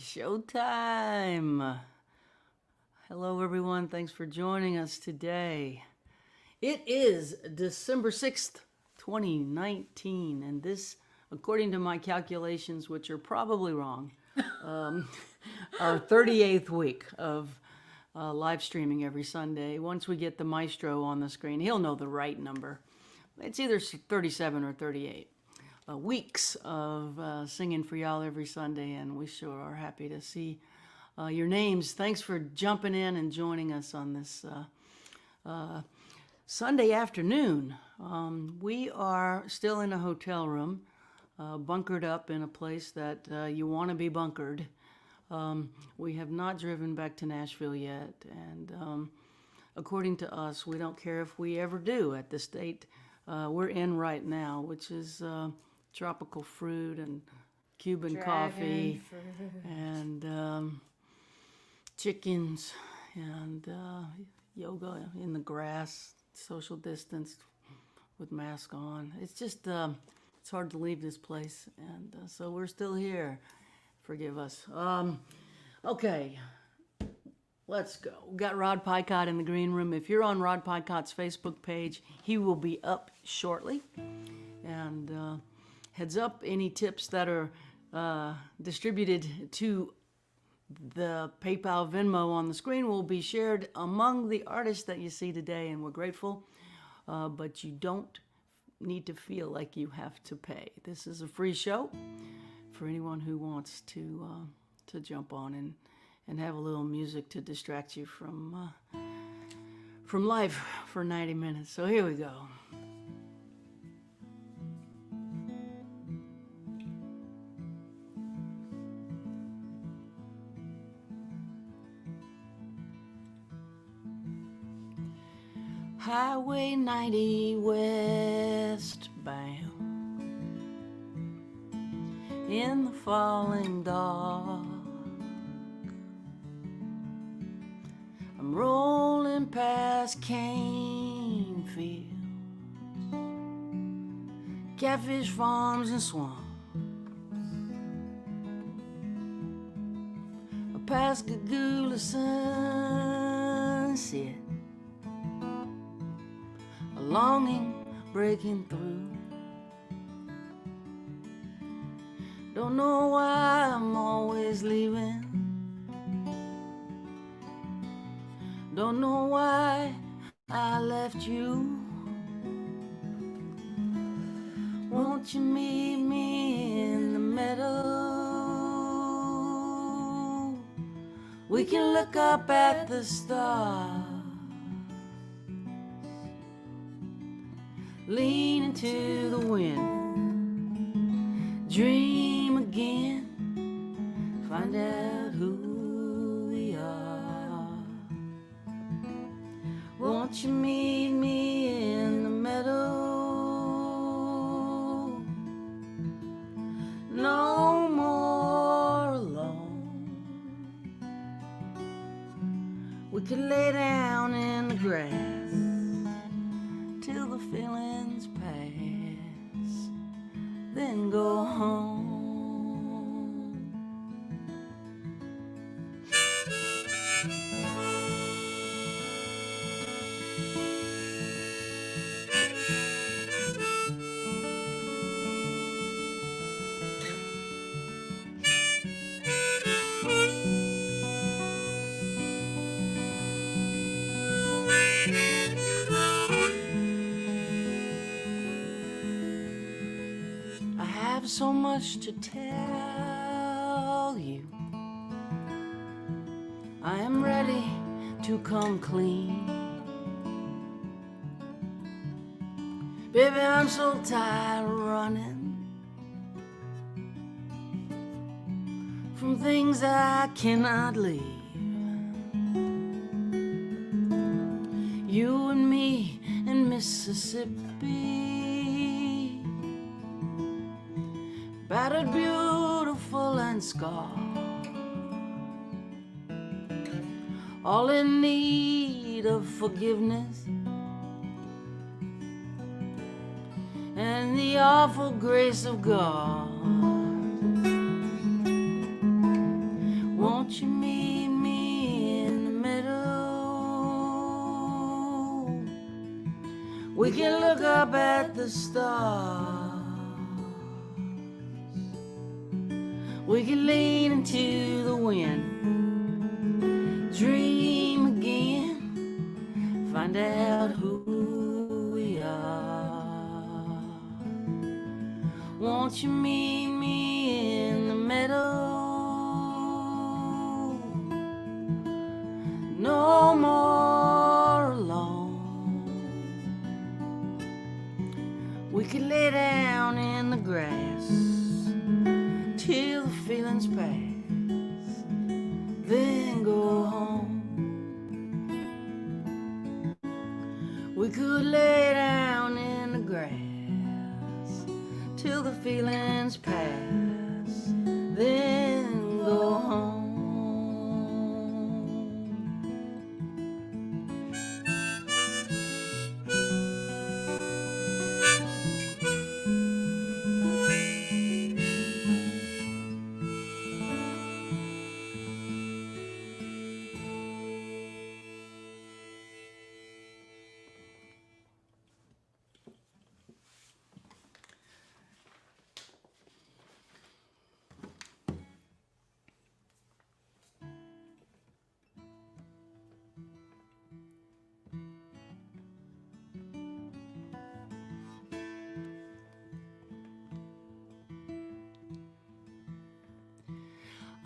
Showtime. Hello, everyone. Thanks for joining us today. It is December 6th, 2019, and this, according to my calculations, which are probably wrong, our 38th week of live streaming every Sunday. Once we get the maestro on the screen, he'll know the right number. It's either 37 or 38. Weeks of singing for y'all every Sunday, and we sure are happy to see your names. Thanks for jumping in and joining us on this Sunday afternoon. We are still in a hotel room, bunkered up in a place that you want to be bunkered. We have not driven back to Nashville yet, and according to us, we don't care if we ever do at the state we're in right now, which is tropical fruit and Cuban coffee and chickens and yoga in the grass, social distance with mask on. It's just it's hard to leave this place, and so we're still here. Forgive us. Okay, let's go. We got Rod Picott in the green room. If you're on Rod Picott's Facebook page, he will be up shortly. And heads up, any tips that are distributed to the PayPal Venmo on the screen will be shared among the artists that you see today, and we're grateful. But you don't need to feel like you have to pay. This is a free show for anyone who wants to jump on and have a little music to distract you from life for 90 minutes. So here we go. Highway 90 westbound in the falling dark. I'm rolling past cane fields, catfish farms and swamps. Past Gagula sunset, a longing breaking through. Don't know why I'm always leaving. Don't know why I left you. Won't you meet me in the meadow? We can look up at the stars, lean into the wind, dream again, find out who we are. Won't you meet me in the meadow? No more alone. We could lay down in the grass till the feelings pass, then go home. I have so much to tell you. I am ready to come clean. Baby, I'm so tired of running from things that I cannot leave. You and me in Mississippi, battered, beautiful, and scarred, all in need of forgiveness and the awful grace of God. Won't you meet me in the middle? We can look up at the stars. We can lean into the wind, dream again, find out who we are. Won't you meet me in the middle? No more alone. We could lay down in the grass till the feelings pass, then go home. We could lay down in the grass till the feelings pass, then go home.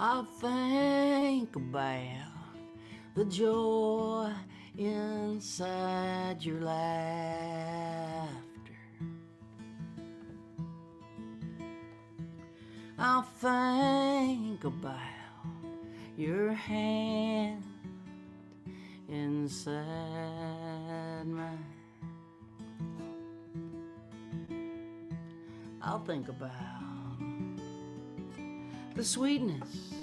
I'll think about the joy inside your laughter. I'll think about your hand inside mine. I'll think about the sweetness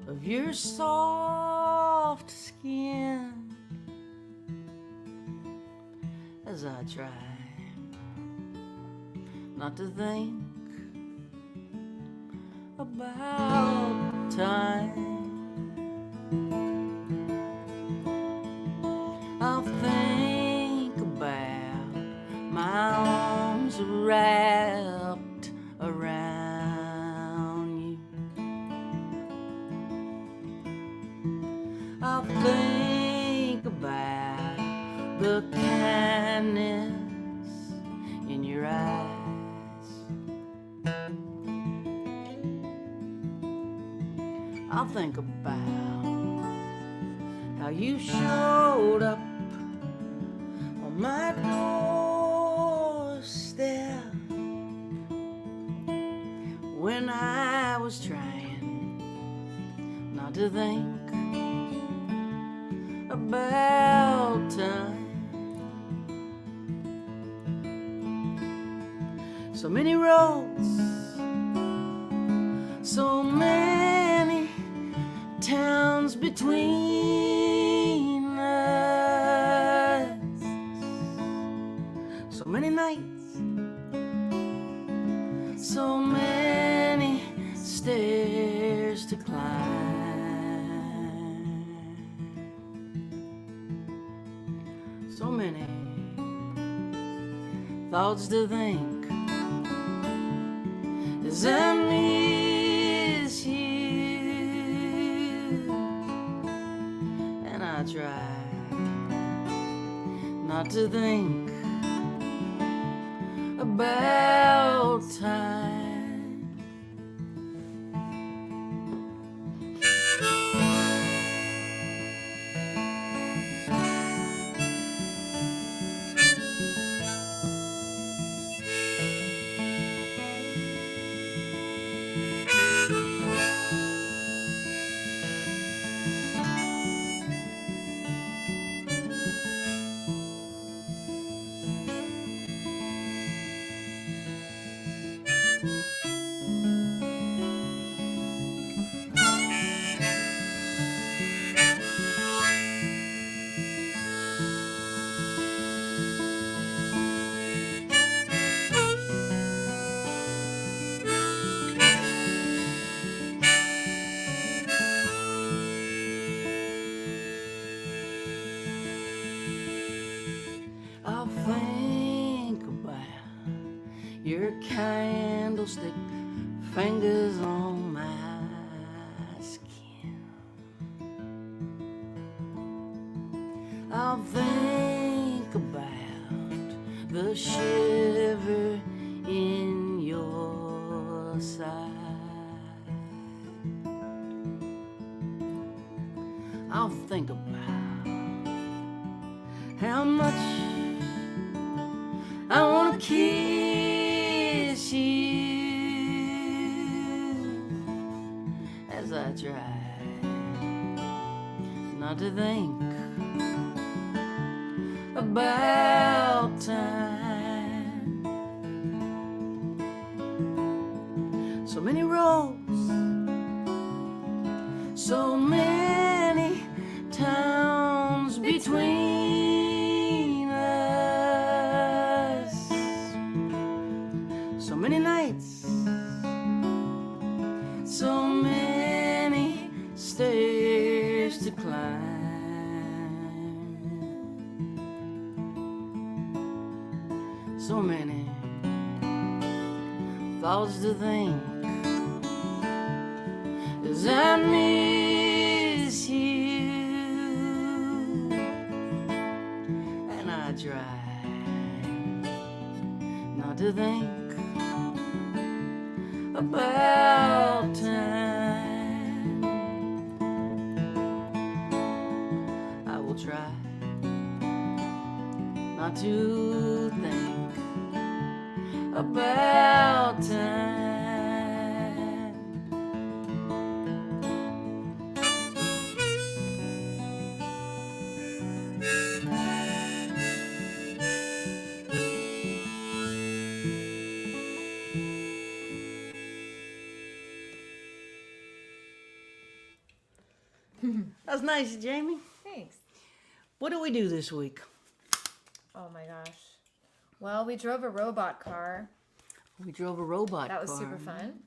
of your soft skin as I try not to think about time. I'll think about my arms wrapped around you. I'll think about the kindness in your eyes. I'll think about how you showed up on my doorstep when I was trying not to think about time. So many roads, so many towns between us, so many nights, so many stairs to climb, so many thoughts to think as I miss you, and I try not to think about time. your candlestick fingers on my skin. I'll think about the shiver in your side. I'll think about how much I want to kiss you as I try not to think about time. So many roads, so many towns between us, so many nights, so many stairs to climb. So many thoughts to think as I miss you, and I try not to think about time. I will try not to think about time. That's nice, Jaimee. Thanks. What do we do this week? Oh my gosh. Well, we drove a robot car. We drove a robot car. That was super fun.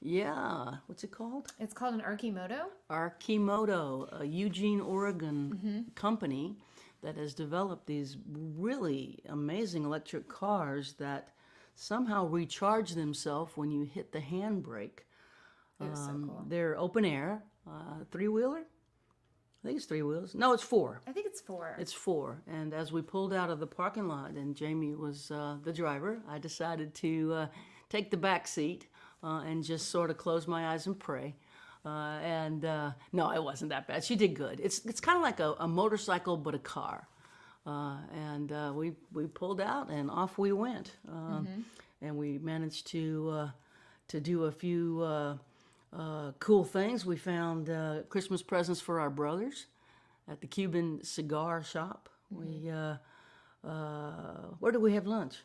Yeah. What's it called? It's called an Arkimoto. Arkimoto, a Eugene, Oregon company that has developed these really amazing electric cars that somehow recharge themselves when you hit the handbrake. It was so cool. They're open air, three-wheeler. I think it's 3 wheels. No, it's 4. I think it's 4. It's 4. And as we pulled out of the parking lot and Jaimee was the driver, I decided to take the back seat and just sort of close my eyes and pray. No, it wasn't that bad. She did good. It's kind of like a motorcycle but a car. We pulled out and off we went. And we managed to do a few cool things. We found Christmas presents for our brothers at the Cuban cigar shop. We where did we have lunch?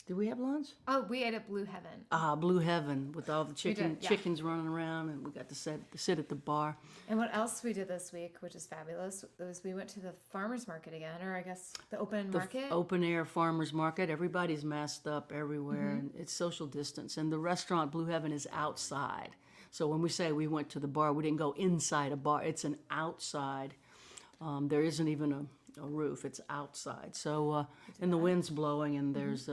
Did we have lunch? Oh, we ate at Blue Heaven. Blue Heaven with all the did, yeah. chickens running around, and we got to sit at the bar. And what else we did this week, which is fabulous, was we went to the farmer's market again, or I guess the open market. Open air farmer's market. Everybody's masked up everywhere, and it's social distance. And the restaurant Blue Heaven is outside. So when we say we went to the bar, we didn't go inside a bar. It's an outside. There isn't even a roof. It's outside. So and the wind's blowing, and there's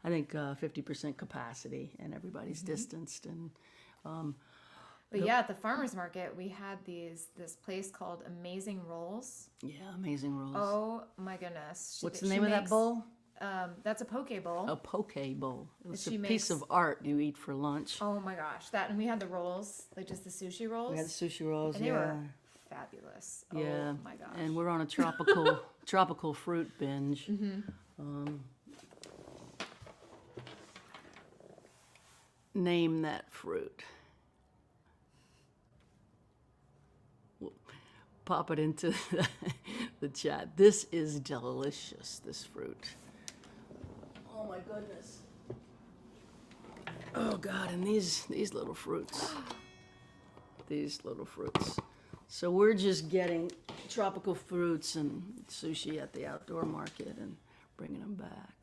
I think 50% capacity, and everybody's distanced. And but yeah, at the farmer's market, we had this place called Amazing Rolls. Yeah, Amazing Rolls. Oh my goodness! What's the name of that bowl? That's a poke bowl. A poke bowl. It's a She piece of art you eat for lunch. Oh my gosh, that, and we had the rolls, like just the sushi rolls. We had the sushi rolls, and they were fabulous. Yeah. Oh my gosh. And we're on a tropical fruit binge. Name that fruit. Pop it into the chat. This is delicious, this fruit. Oh my goodness. Oh God, and these little fruits. These little fruits. So we're just getting tropical fruits and sushi at the outdoor market and bringing them back.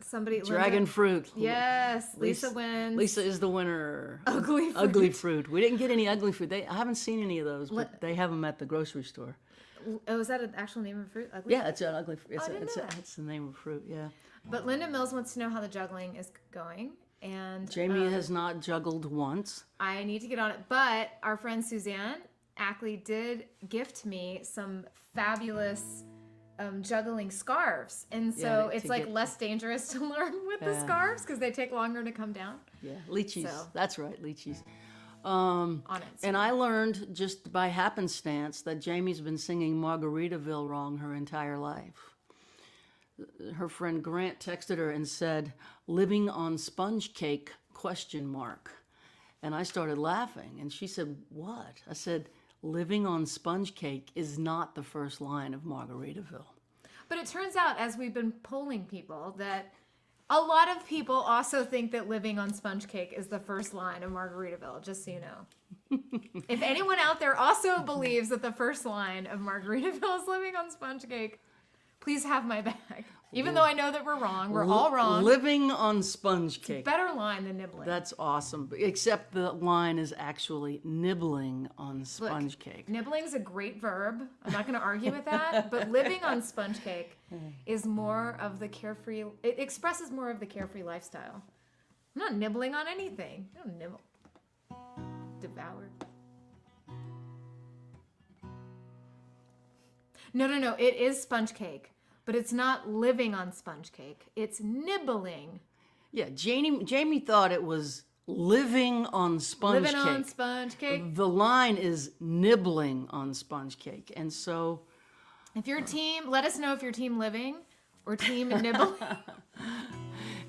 Dragon fruit. Yes, Lisa wins. Lisa is the winner. Ugly fruit. We didn't get any ugly fruit. I haven't seen any of those, but they have them at the grocery store. Oh, is that an actual name of fruit? Ugly Yeah, fruit? it's an ugly fruit. I didn't know that. It's the name of fruit, yeah. But Linda Mills wants to know how the juggling is going. And Jaimee has not juggled once. I need to get on it. But our friend Suzanne Ackley did gift me some fabulous juggling scarves. And so it's like less dangerous to learn with the scarves because they take longer to come down. Yeah, lychees. So. That's right, lychees. On it. And I learned just by happenstance that Jaimee's been singing Margaritaville wrong her entire life. Her friend Grant texted her and said, "Living on sponge cake, ? And I started laughing. And she said, "What?" I said, "Living on sponge cake is not the first line of Margaritaville." But it turns out, as we've been polling people, that a lot of people also think that living on sponge cake is the first line of Margaritaville, just so you know. If anyone out there also believes that the first line of Margaritaville is living on sponge cake, please have my back. Even though I know that we're wrong. We're all wrong. Living on sponge cake. Better line than nibbling. That's awesome. Except the line is actually nibbling on sponge cake. Nibbling's a great verb. I'm not going to argue with that. But living on sponge cake is more of the carefree. It expresses more of the carefree lifestyle. I'm not nibbling on anything. I don't nibble. Devour. No. It is sponge cake. But it's not living on sponge cake. It's nibbling. Yeah, Jaimee thought it was living on sponge cake. Living on sponge cake. The line is nibbling on sponge cake. And so... if your team, let us know if your team living or team nibbling.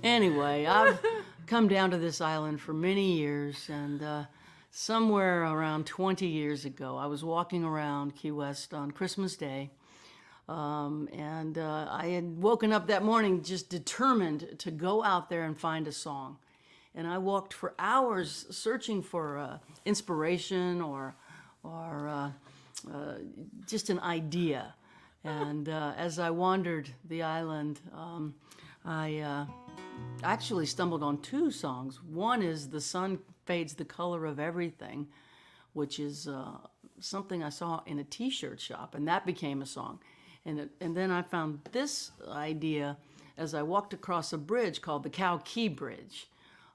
Anyway, I've come down to this island for many years. And somewhere around 20 years ago, I was walking around Key West on Christmas Day. I had woken up that morning just determined to go out there and find a song. And I walked for hours searching for inspiration or just an idea. And as I wandered the island, I actually stumbled on two songs. One is "The Sun Fades the Color of Everything," which is something I saw in a t-shirt shop, and that became a song. And then I found this idea as I walked across a bridge called the Cow Key Bridge.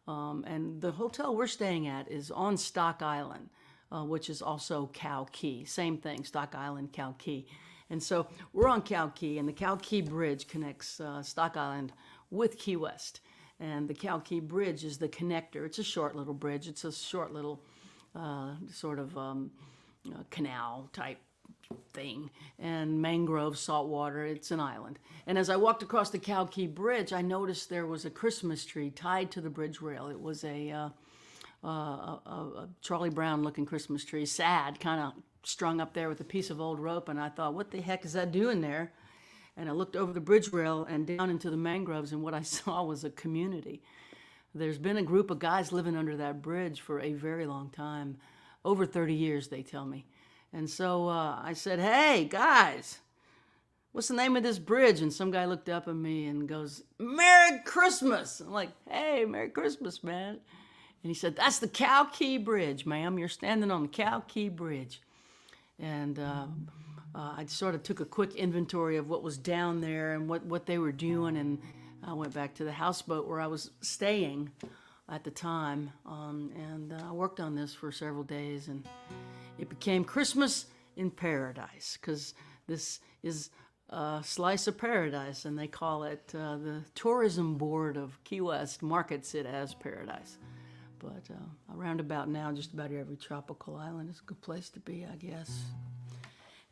And the hotel we're staying at is on Stock Island, which is also Cow Key. Same thing, Stock Island, Cow Key. And so we're on Cow Key, and the Cow Key Bridge connects Stock Island with Key West. And the Cow Key Bridge is the connector. It's a short little bridge. It's a short little canal type thing, and mangrove, salt water. It's an island. And as I walked across the Cow Key Bridge, I noticed there was a Christmas tree tied to the bridge rail. It was a Charlie Brown looking Christmas tree, sad, kind of strung up there with a piece of old rope. And I thought, what the heck is that doing there? And I looked over the bridge rail and down into the mangroves, and what I saw was a community. There's been a group of guys living under that bridge for a very long time, over 30 years, they tell me. And so I said, "Hey, guys, what's the name of this bridge?" And some guy looked up at me and goes, "Merry Christmas." I'm like, "Hey, Merry Christmas, man." And he said, "That's the Cow Key Bridge, ma'am. You're standing on the Cow Key Bridge." And I sort of took a quick inventory of what was down there and what they were doing. And I went back to the houseboat where I was staying at the time. And I worked on this for several days. And it became Christmas in Paradise, because this is a slice of paradise, and they call it, the Tourism Board of Key West markets it as paradise. But around about now, just about every tropical island is a good place to be, I guess.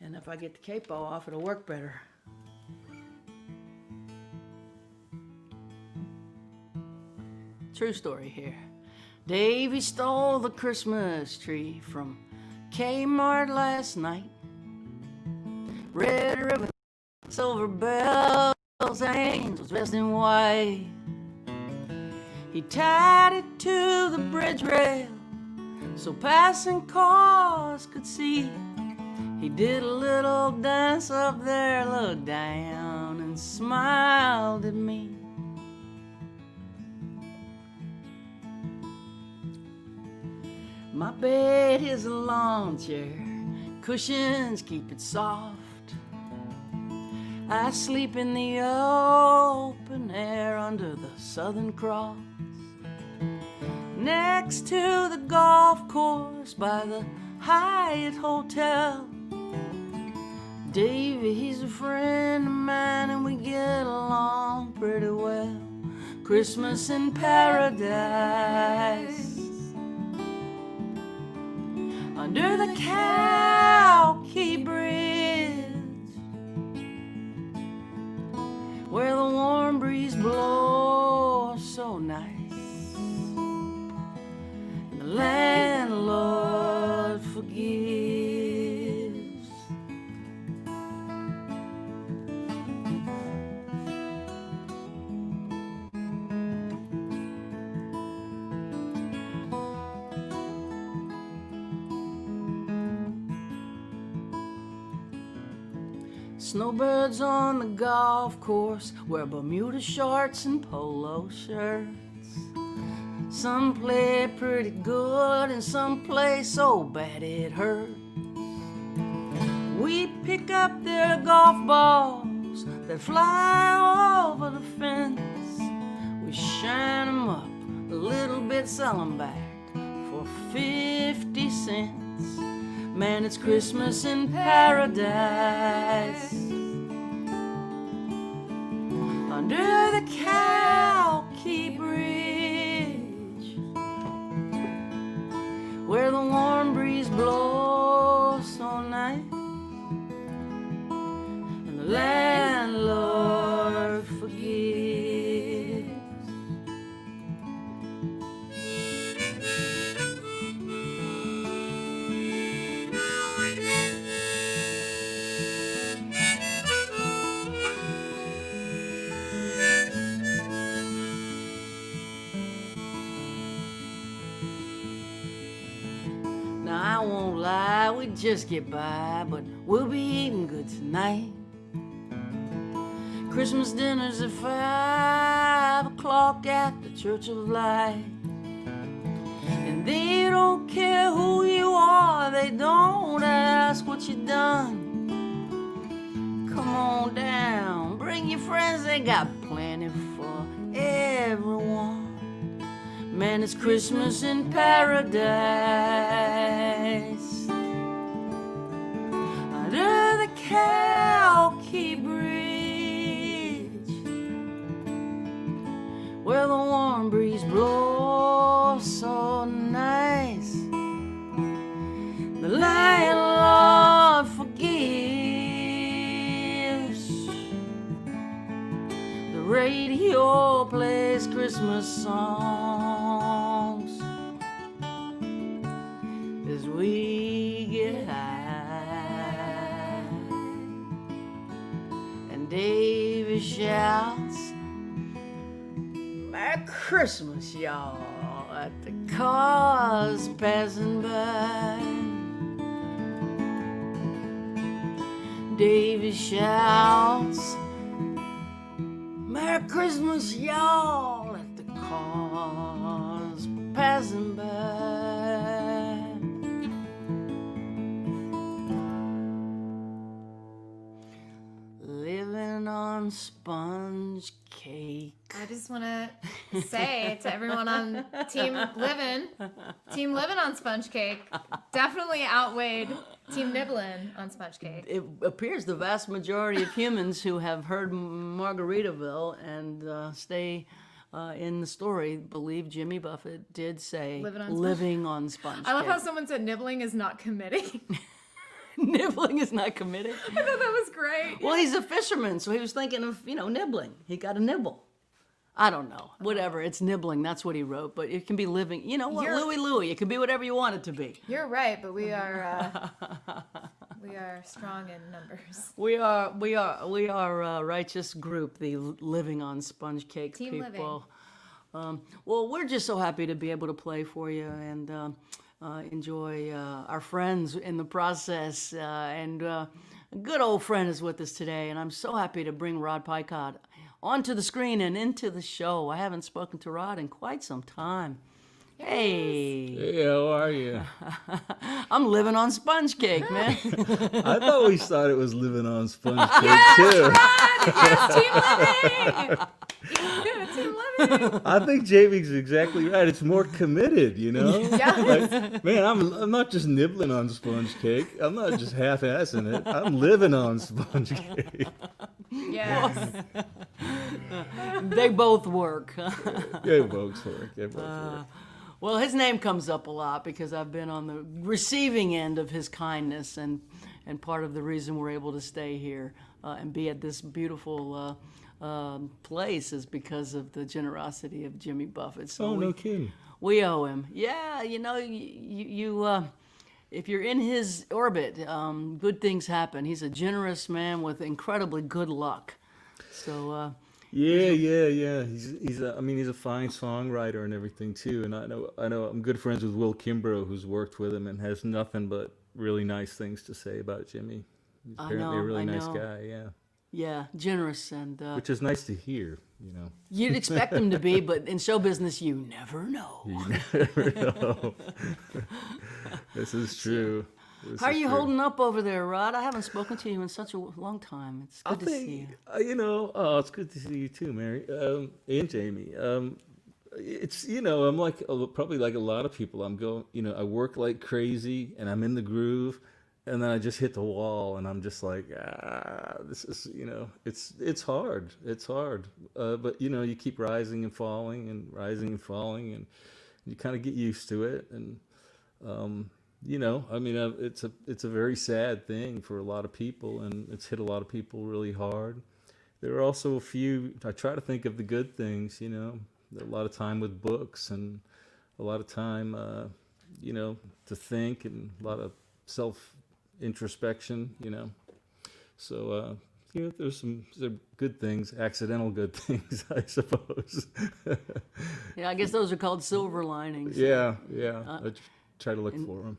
And if I get the capo off, it'll work better. True story here. Davy stole the Christmas tree from Kmart last night. Red ribbon, silver bells, angels dressed in white. He tied it to the bridge rail so passing cars could see. He did a little dance up there, looked down and smiled at me. My bed is a lawn chair, cushions keep it soft. I sleep in the open air under the Southern Cross, next to the golf course by the Hyatt Hotel. Davy, he's a friend of mine and we get along pretty well. Christmas in paradise, under the Gauthier Bridge, where the warm breeze blows so nice, and the landlord forgives. Snowbirds on the golf course wear Bermuda shorts and polo shirts. Some play pretty good and some play so bad it hurts. We pick up their golf balls that fly over the fence. We shine them up a little bit, sell them back for 50 cents. Man, it's Christmas in paradise, under the Gauthier Bridge, where the warm breeze blows so nice, and the landlord forgives. I won't lie, we just get by, but we'll be eating good tonight. Christmas dinner's at 5 o'clock at the Church of Light. And they don't care who you are, they don't ask what you done. Come on down, bring your friends, they got plenty for everyone. Man, it's Christmas in paradise, under the Gauthier Bridge, where the warm breeze blows so nice. The landlord forgives. The radio plays Christmas songs as we get high, and Davy shouts, "Merry Christmas, y'all," at the cars passing by. Davy shouts, "Merry Christmas, y'all," at the cars passing by. Living on sponge cake. I just want to say to everyone on Team Living on Sponge Cake, definitely outweighed Team Nibbling on Sponge Cake. It appears the vast majority of humans who have heard Margaritaville and stay in the story believe Jimmy Buffett did say living on sponge I love cake. how someone said nibbling is not committing. Nibbling is not committed. I thought that was great. Well, he's a fisherman, so he was thinking of, nibbling. He got a nibble. I don't know. Whatever. It's nibbling. That's what he wrote. But it can be living. You know what? Louie. It can be whatever you want it to be. You're right, but we are strong in numbers. We are a righteous group, the living on sponge cake Team people. Well, we're just so happy to be able to play for you and enjoy our friends in the process. And a good old friend is with us today, and I'm so happy to bring Rod Picott onto the screen and into the show. I haven't spoken to Rod in quite some time. Hey, Hey, how are you? I'm living on sponge cake, man. I always thought it was living on sponge cake Yes, too. Rod! Yes, team living! Team living! I think Jamie's exactly right. It's more committed, you know. Yes. Like, man, I'm not just nibbling on sponge cake. I'm not just half-assing it. I'm living on sponge cake. Yes. They both work. Yeah, folks work. They both work. Well, his name comes up a lot because I've been on the receiving end of his kindness, and part of the reason we're able to stay here and be at this beautiful place is because of the generosity of Jimmy Buffett. So Oh, no kidding. we owe him. Yeah, if you're in his orbit, good things happen. He's a generous man with incredibly good luck. So. Yeah. He's a fine songwriter and everything too. And I know I'm good friends with Will Kimbrough, who's worked with him and has nothing but really nice things to say about Jimmy. He's apparently a really nice guy. Yeah. Yeah, generous and Which is nice to hear, you know. you'd expect him to be, but in show business, you never know. You never know. This is true. How are you holding up over there, Rod? I haven't spoken to you in such a long time. It's good to see you. It's good to see you too, Mary, and Jamie. It's, I'm like, probably like a lot of people. I work like crazy and I'm in the groove, and then I just hit the wall and I'm just like, this is, it's hard. It's hard. But, you keep rising and falling and you kind of get used to it. And, it's a very sad thing for a lot of people, and it's hit a lot of people really hard. There are also a few. I try to think of the good things. A lot of time with books and a lot of time, to think, and a lot of self introspection. So there are good things, accidental good things, I suppose. Yeah, I guess those are called silver linings. Yeah. I try to look for them.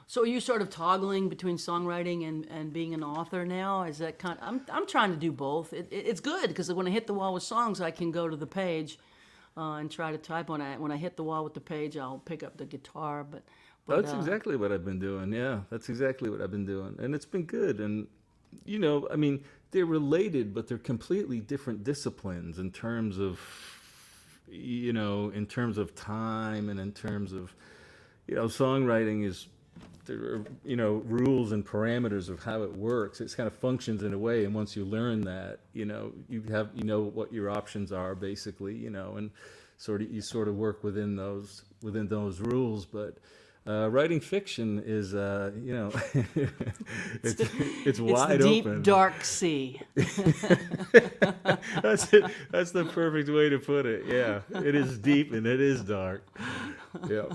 So are you sort of toggling between songwriting and being an author now? Is that I'm trying to do both. It's good because when I hit the wall with songs, I can go to the page and try to type. When I hit the wall with the page, I'll pick up the guitar. But that's exactly what I've been doing. Yeah, that's exactly what I've been doing, and it's been good. And they're related, but they're completely different disciplines in terms of time, and in terms of songwriting is, there are, rules and parameters of how it works. It kind of functions in a way, and once you learn that, you what your options are basically, and you sort of work within those rules. But writing fiction is, it's wide deep, open. dark sea. That's it. That's the perfect way to put it. Yeah, it is deep and it is dark. Yeah.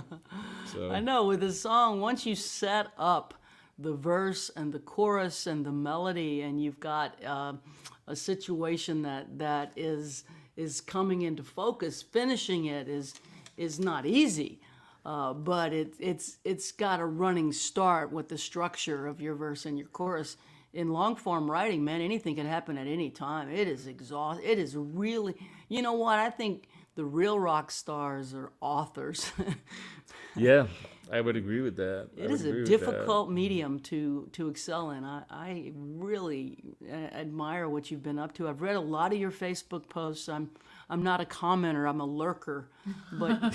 So. I know, with a song, once you set up the verse and the chorus and the melody, and you've got a situation that is coming into focus, finishing it is not easy. But it's got a running start with the structure of your verse and your chorus. In long form writing, man, anything can happen at any time. It is exhausting. It is really, you know what? I think the real rock stars are authors. Yeah, I would agree with that. It is a difficult medium to excel in. I really admire what you've been up to. I've read a lot of your Facebook posts. I'm not a commenter. I'm a lurker, but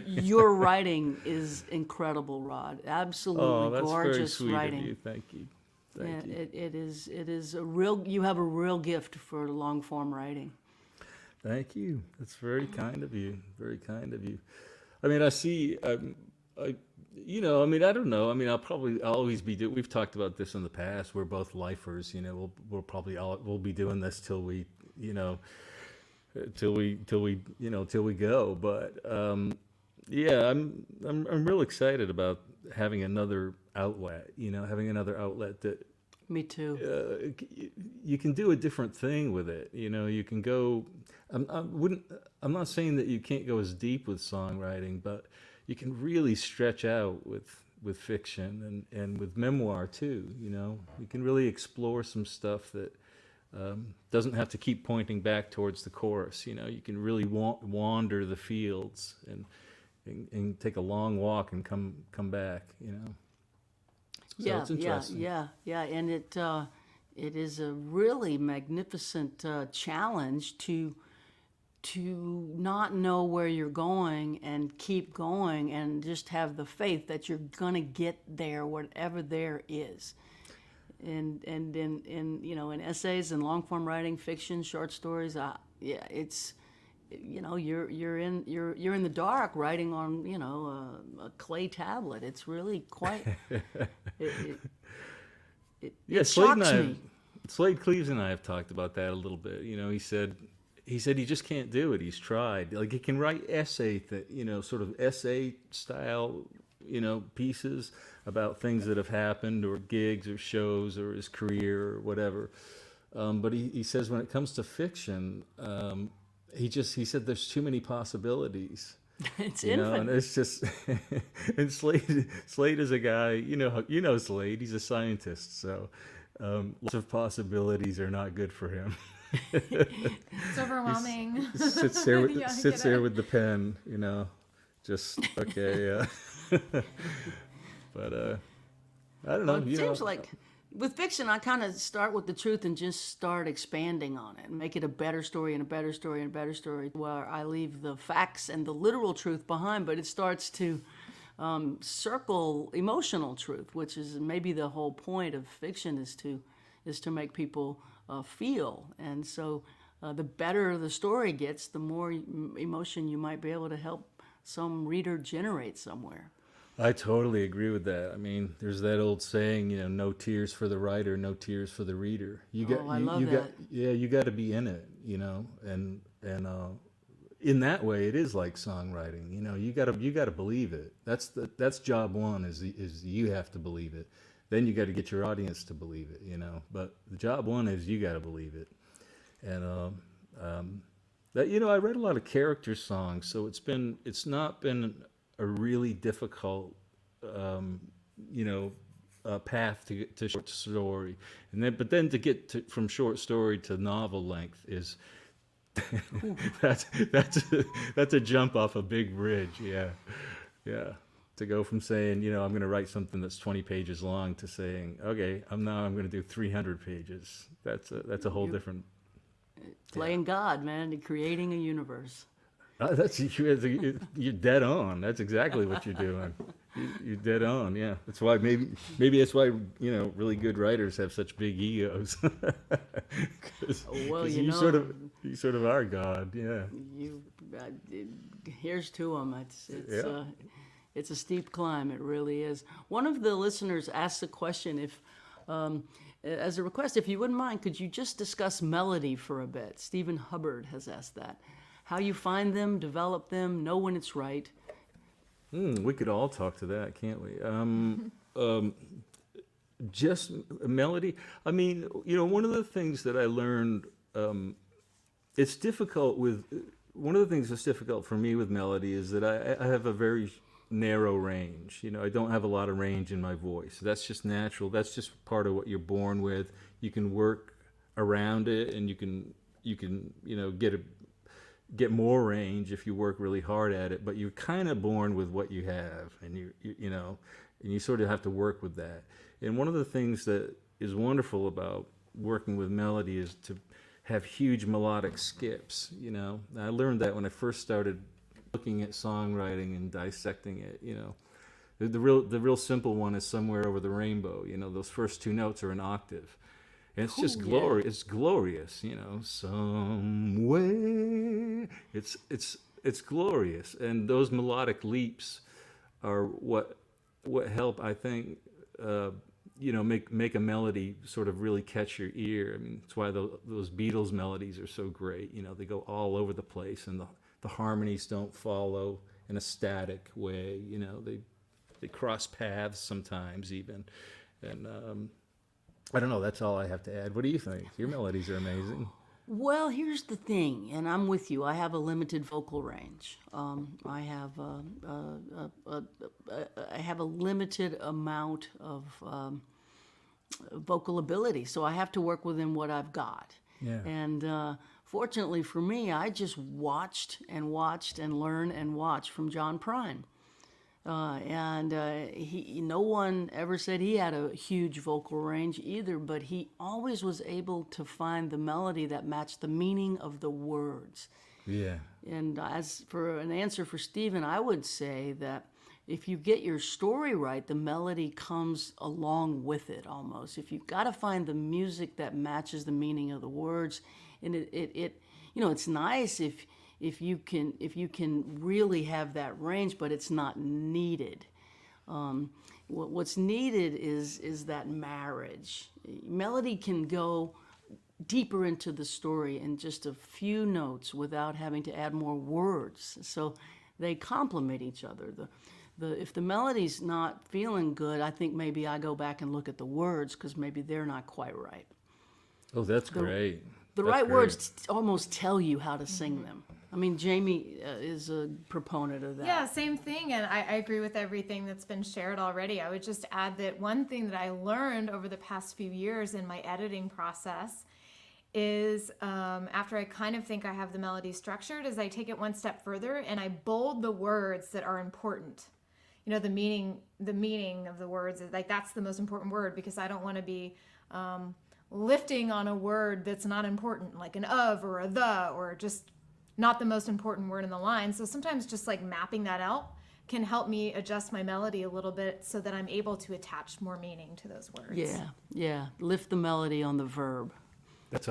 your writing is incredible, Rod. Absolutely gorgeous very sweet writing. Of you. Thank you. Thank you. It is a real. You have a real gift for long form writing. Thank you. That's very kind of you. Very kind of you. I mean, I see. I don't know. I mean, I'll always be doing. We've talked about this in the past. We're both lifers. We'll be doing this till we go. But I'm real excited about having another outlet. Having another outlet that. Me too. You can do a different thing with it. You can go. I'm not saying that you can't go as deep with songwriting, but you can really stretch out with fiction and with memoir too. You can really explore some stuff that Doesn't have to keep pointing back towards the chorus. You can really wander the fields and take a long walk and come back. So it's interesting. Yeah, and it is a really magnificent challenge to not know where you're going and keep going and just have the faith that you're gonna get there, whatever there is. And in essays and long form writing, fiction, short stories, it's you're in the dark writing on a clay tablet. It's really quite it shocks me. Slade Cleaves and I have talked about that a little bit. He said he just can't do it. He's tried. Like, he can write sort of essay style, pieces about things that have happened, or gigs or shows or his career or whatever. But he says when it comes to fiction, he said there's too many possibilities. It's infinite. And it's just, and Slade is a guy, Slade, he's a scientist, so lots of possibilities are not good for him. It's overwhelming. He sits there with the pen, just okay, yeah. But I don't know. Well, it seems like with fiction, I kind of start with the truth and just start expanding on it and make it a better story and a better story and a better story, where I leave the facts and the literal truth behind, but it starts to circle emotional truth, which is maybe the whole point of fiction, is to make people feel. And so the better the story gets, the more emotion you might be able to help some reader generate somewhere. I totally agree with that. I mean, there's that old saying, no tears for the writer, no tears for the reader. I love that. You got to be in it, and in that way, it is like songwriting. You got to believe it. That's job one. Is you have to believe it. Then you got to get your audience to believe it. But the job one is you got to believe it. And I read a lot of character songs, so it's not been a really difficult, path to get to short story, but then to get from short story to novel length is that's a jump off a big bridge. Yeah. To go from saying, I'm going to write something that's 20 pages long to saying, okay, I'm going to do 300 pages. That's a whole different. Playing God, man, and creating a universe. You're dead on. That's exactly what you're doing. You're dead on. Yeah, that's why maybe that's why really good writers have such big egos. Well, you sort of are God. Yeah. Here's to them. It's a steep climb. It really is. One of the listeners asked the question, if as a request, if you wouldn't mind, could you just discuss melody for a bit? Stephen Hubbard has asked that. How you find them, develop them, know when it's right. We could all talk to that, can't we? Just melody. I mean, one of the things that I learned, it's difficult with. One of the things that's difficult for me with melody is that I have a very narrow range. I don't have a lot of range in my voice. That's just natural. That's just part of what you're born with. You can work around it, and you can get more range if you work really hard at it, but you're kind of born with what you have, and you sort of have to work with that. And one of the things that is wonderful about working with melody is to have huge melodic skips. I learned that when I first started looking at songwriting and dissecting it. The real simple one is Somewhere Over the Rainbow. Those first two notes are an octave. And it's just glorious. Yeah. It's glorious, somewhere. It's glorious, and those melodic leaps are what help, I think, make a melody sort of really catch your ear. I mean, that's why those Beatles melodies are so great. They go all over the place, and the harmonies don't follow in a static way. They cross paths sometimes even, and. I don't know. That's all I have to add. What do you think? Your melodies are amazing. Well, here's the thing, and I'm with you. I have a limited vocal range. I have a limited amount of vocal ability, so I have to work within what I've got. Yeah. And fortunately for me, I just watched and watched and learned and watched from John Prine. No one ever said he had a huge vocal range either, but he always was able to find the melody that matched the meaning of the words. Yeah. And as for an answer for Stephen, I would say that if you get your story right, the melody comes along with it almost. If you've got to find the music that matches the meaning of the words, and it's nice if you can really have that range, but it's not needed. What's needed is that marriage. Melody can go deeper into the story in just a few notes without having to add more words. So they complement each other. If the melody's not feeling good, I think maybe I go back and look at the words because maybe they're not quite right. Oh, that's great. The That's right great. words almost tell you how to sing them. I mean, Jaimee is a proponent of that. Yeah, same thing. And I agree with everything that's been shared already. I would just add that one thing that I learned over the past few years in my editing process is after I kind of think I have the melody structured, is I take it one step further and I bold the words that are important. You know, the meaning of the words is like, that's the most important word, because I don't want to be lifting on a word that's not important, like an of or a the, or just not the most important word in the line. So sometimes just like mapping that out can help me adjust my melody a little bit so that I'm able to attach more meaning to those words. Yeah. Lift the melody on the verb. That's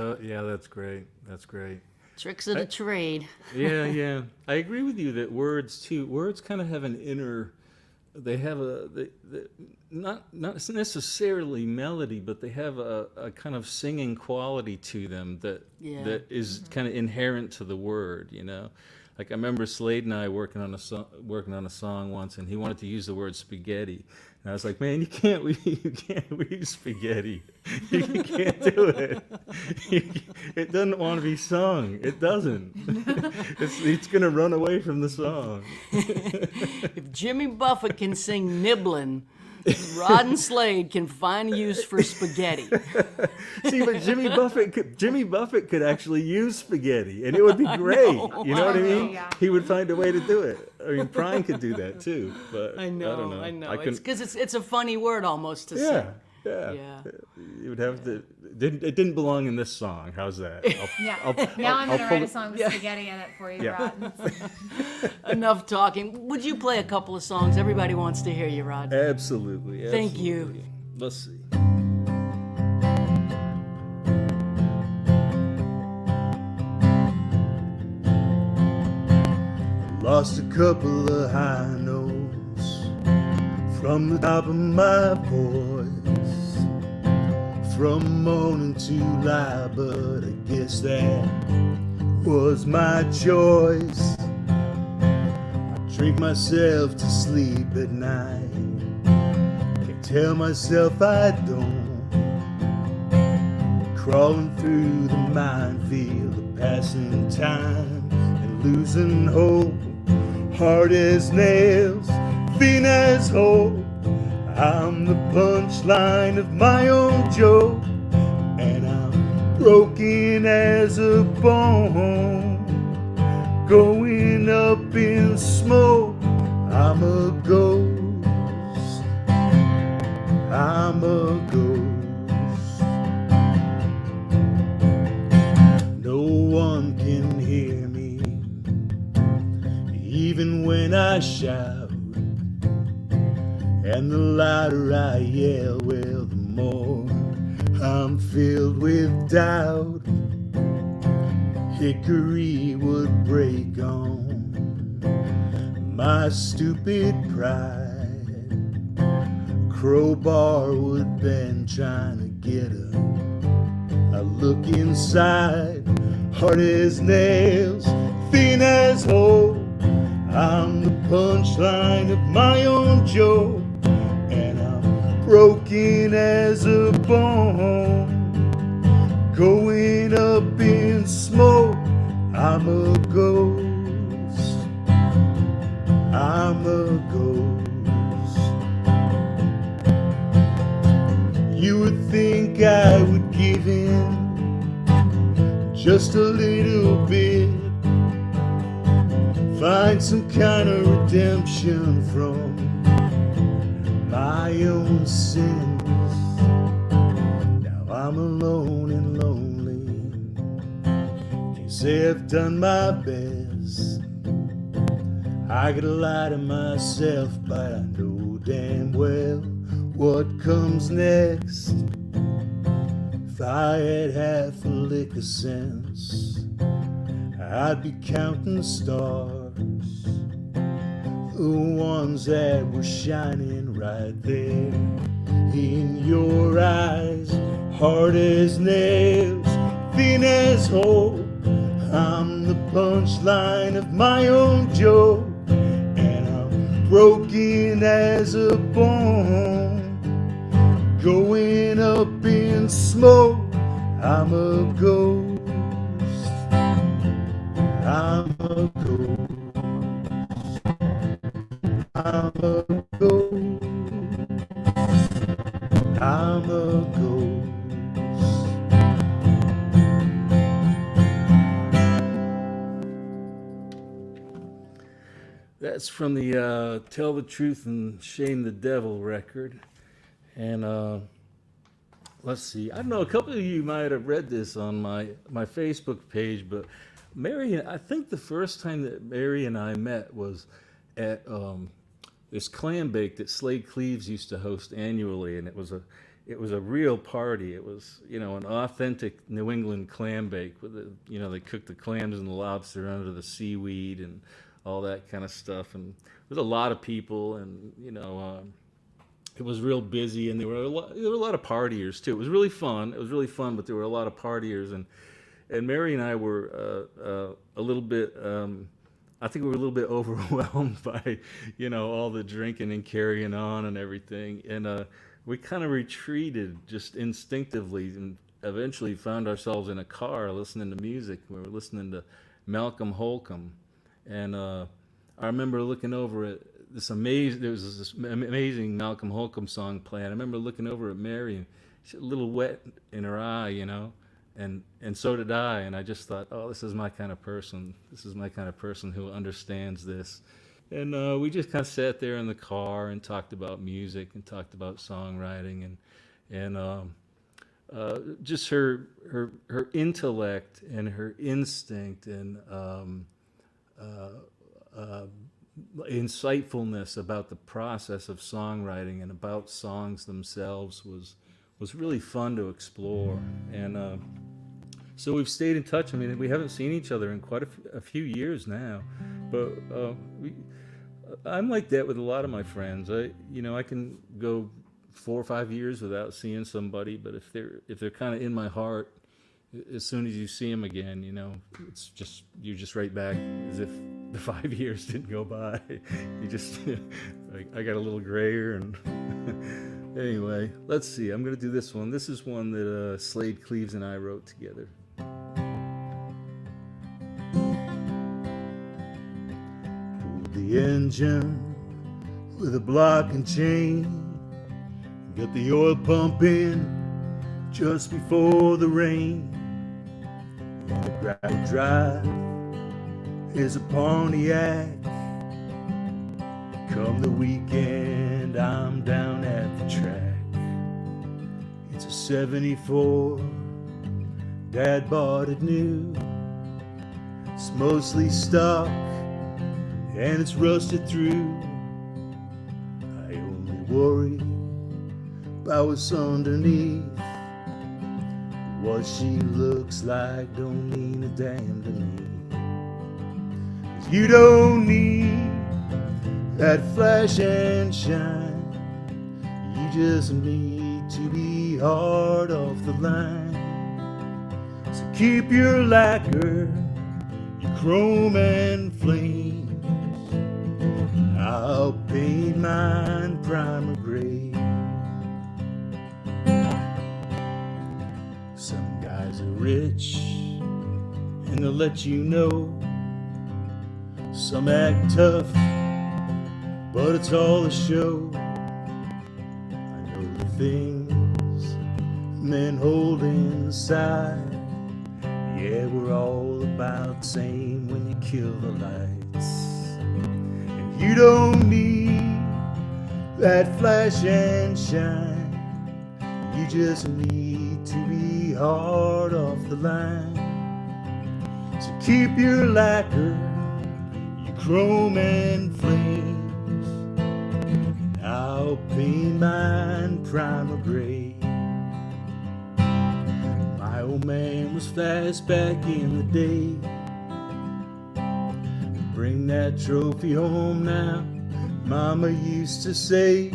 great. That's great. Tricks of the trade. Yeah. I agree with you that words kind of have an inner. They have not necessarily melody, but they have a kind of singing quality to them that is kind of inherent to the word, you know. Like I remember Slade and I working on a song once, and he wanted to use the word spaghetti, and I was like, "Man, you can't use spaghetti. You can't do it. It doesn't want to be sung. It doesn't. It's gonna run away from the song." If Jimmy Buffett can sing Nibbling, Rod and Slade can find use for spaghetti. See, but Jimmy Buffett could actually use spaghetti, and it would be great. You know what I mean? Yeah. He would find a way to do it. I mean, Prine could do that too, but I know. I don't know. It's because it's a funny word almost to sing. Yeah. You would have to. It didn't belong in this song. How's that? Now I'm going to pull write a it- song with spaghetti in it for you, Yeah. Rod. Enough talking. Would you play a couple of songs? Everybody wants to hear you, Rod. Absolutely. Thank you. Absolutely. Let's see. Lost a couple of high notes from the top of my voice, from morning to light, but I guess that was my choice. I drink myself to sleep at night, can't tell myself I don't. Crawling through the minefield of passing time and losing hope. Hard as nails, thin as hope. I'm the punchline of my own joke, and I'm broken as a bone, going up in smoke. I'm a ghost. I'm a ghost. No one can hear me, even when I shout, and the louder I yell, well, the more I'm filled with doubt. Hickory would break on my stupid pride, crowbar would bend trying to get a look inside. Hard as nails, thin as hope. I'm the punchline of my own joke, and I'm broken as a bone, going up in smoke. I'm a ghost. I'm a ghost. You would think I would give in just a little bit. Find some kind of redemption from my own sins. Now I'm alone and lonely. Can't say I've done my best. I gotta lie to myself, but I know damn well what comes next. If I had half a lick of sense, I'd be counting stars, the ones that were shining right there in your eyes, hard as nails, thin as hope. I'm the punchline of my own joke, and I'm broken as a bone, going up in smoke. I'm a ghost, I'm a ghost, I'm a ghost, I'm a ghost. That's from the Tell the Truth and Shame the Devil record. And let's see, I don't know, a couple of you might have read this on my Facebook page, but Mary, I think the first time that Mary and I met was at this clam bake that Slade Cleaves used to host annually, and it was a real party. It was, you know, an authentic New England clam bake with the, you know, they cooked the clams and the lobster under the seaweed and all that kind of stuff. And there was a lot of people, and you know, it was real busy, and there were a lot of partiers too. It was really fun. It was really fun, but there were a lot of partiers, and Mary and I were a little bit. I think we were a little bit overwhelmed by, you know, all the drinking and carrying on and everything, and we kind of retreated just instinctively, and eventually found ourselves in a car listening to music. We were listening to Malcolm Holcomb, and I remember looking over at there was this amazing Malcolm Holcomb song playing. I remember looking over at Mary, and she had a little wet in her eye, you know, and so did I. And I just thought, oh, this is my kind of person. This is my kind of person who understands this. And we just kind of sat there in the car and talked about music and talked about songwriting and just her intellect and her instinct and insightfulness about the process of songwriting and about songs themselves was really fun to explore. And so we've stayed in touch. I mean, we haven't seen each other in quite a few years now, but I'm like that with a lot of my friends. I can go 4 or 5 years without seeing somebody, but if they're kind of in my heart, as soon as you see them again, you know, you're just right back as if the 5 years didn't go by. You just, I got a little grayer, and anyway, let's see. I'm gonna do this one. This is one that Slade Cleaves and I wrote together. Pulled the engine with a block and chain, got the oil pumping just before the rain. And the gravel drive is a Pontiac. Come the weekend, I'm down at the track. It's a 74, Dad bought it new. It's mostly stock and it's rusted through. I only worry about what's underneath. What she looks like don't mean a damn to me. 'Cause you don't need that flash and shine. You just need to be hard off the line. So keep your lacquer, your chrome and flames. I'll paint mine primer gray. Some guys are rich and they'll let you know. Some act tough, but it's all a show. I know the things men hold inside. You Yeah, we're all about the same when you kill the lights. And you don't need that flash and shine. You just need to be hard off the line. So keep your lacquer, your chrome and flames, and I'll paint mine primal gray. My old man was fast back in the day. Bring that trophy home now, Mama used to say.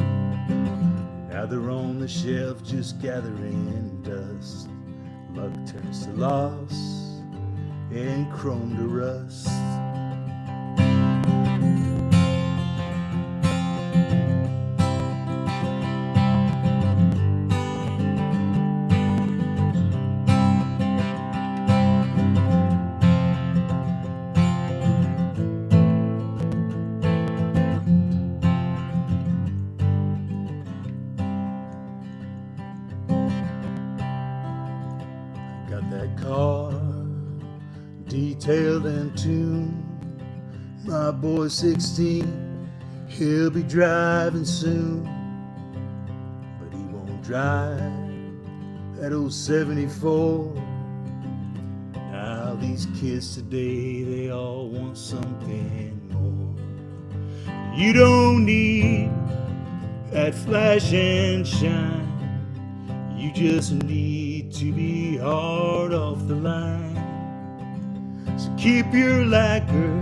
Now they're on the shelf just gathering dust. Luck turns to loss and chrome to rust. Got that car detailed and tuned. My boy's 16, he'll be driving soon. But he won't drive that old 74. Now these kids today, they all want something more. You don't need that flash and shine. You just need to be hard off the line. So keep your lacquer,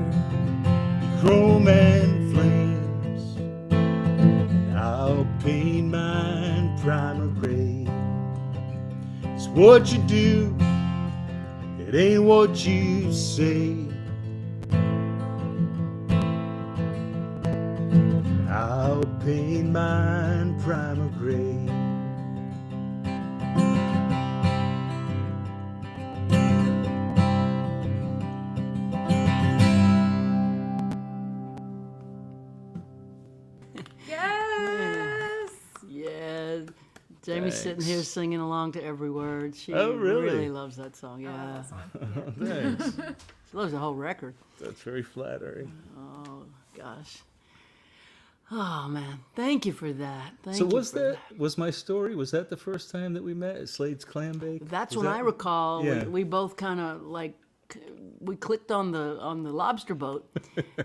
your chrome and flames, and I'll paint mine primer gray. It's what you do, it ain't what you say. I'll paint mine primer gray. Yes. Yeah, Jaimee's sitting here singing along to every word. She Oh, really? really loves that song. I Yeah, love that song. Thanks. she loves the whole record. That's very flattering. Oh gosh. Oh man, thank you for that. Thank So you was for that was my story? Was that the first time that we met at Slade's Clam Bake? That's Was when that- I recall. Yeah. We both kind of like we clicked on the lobster boat,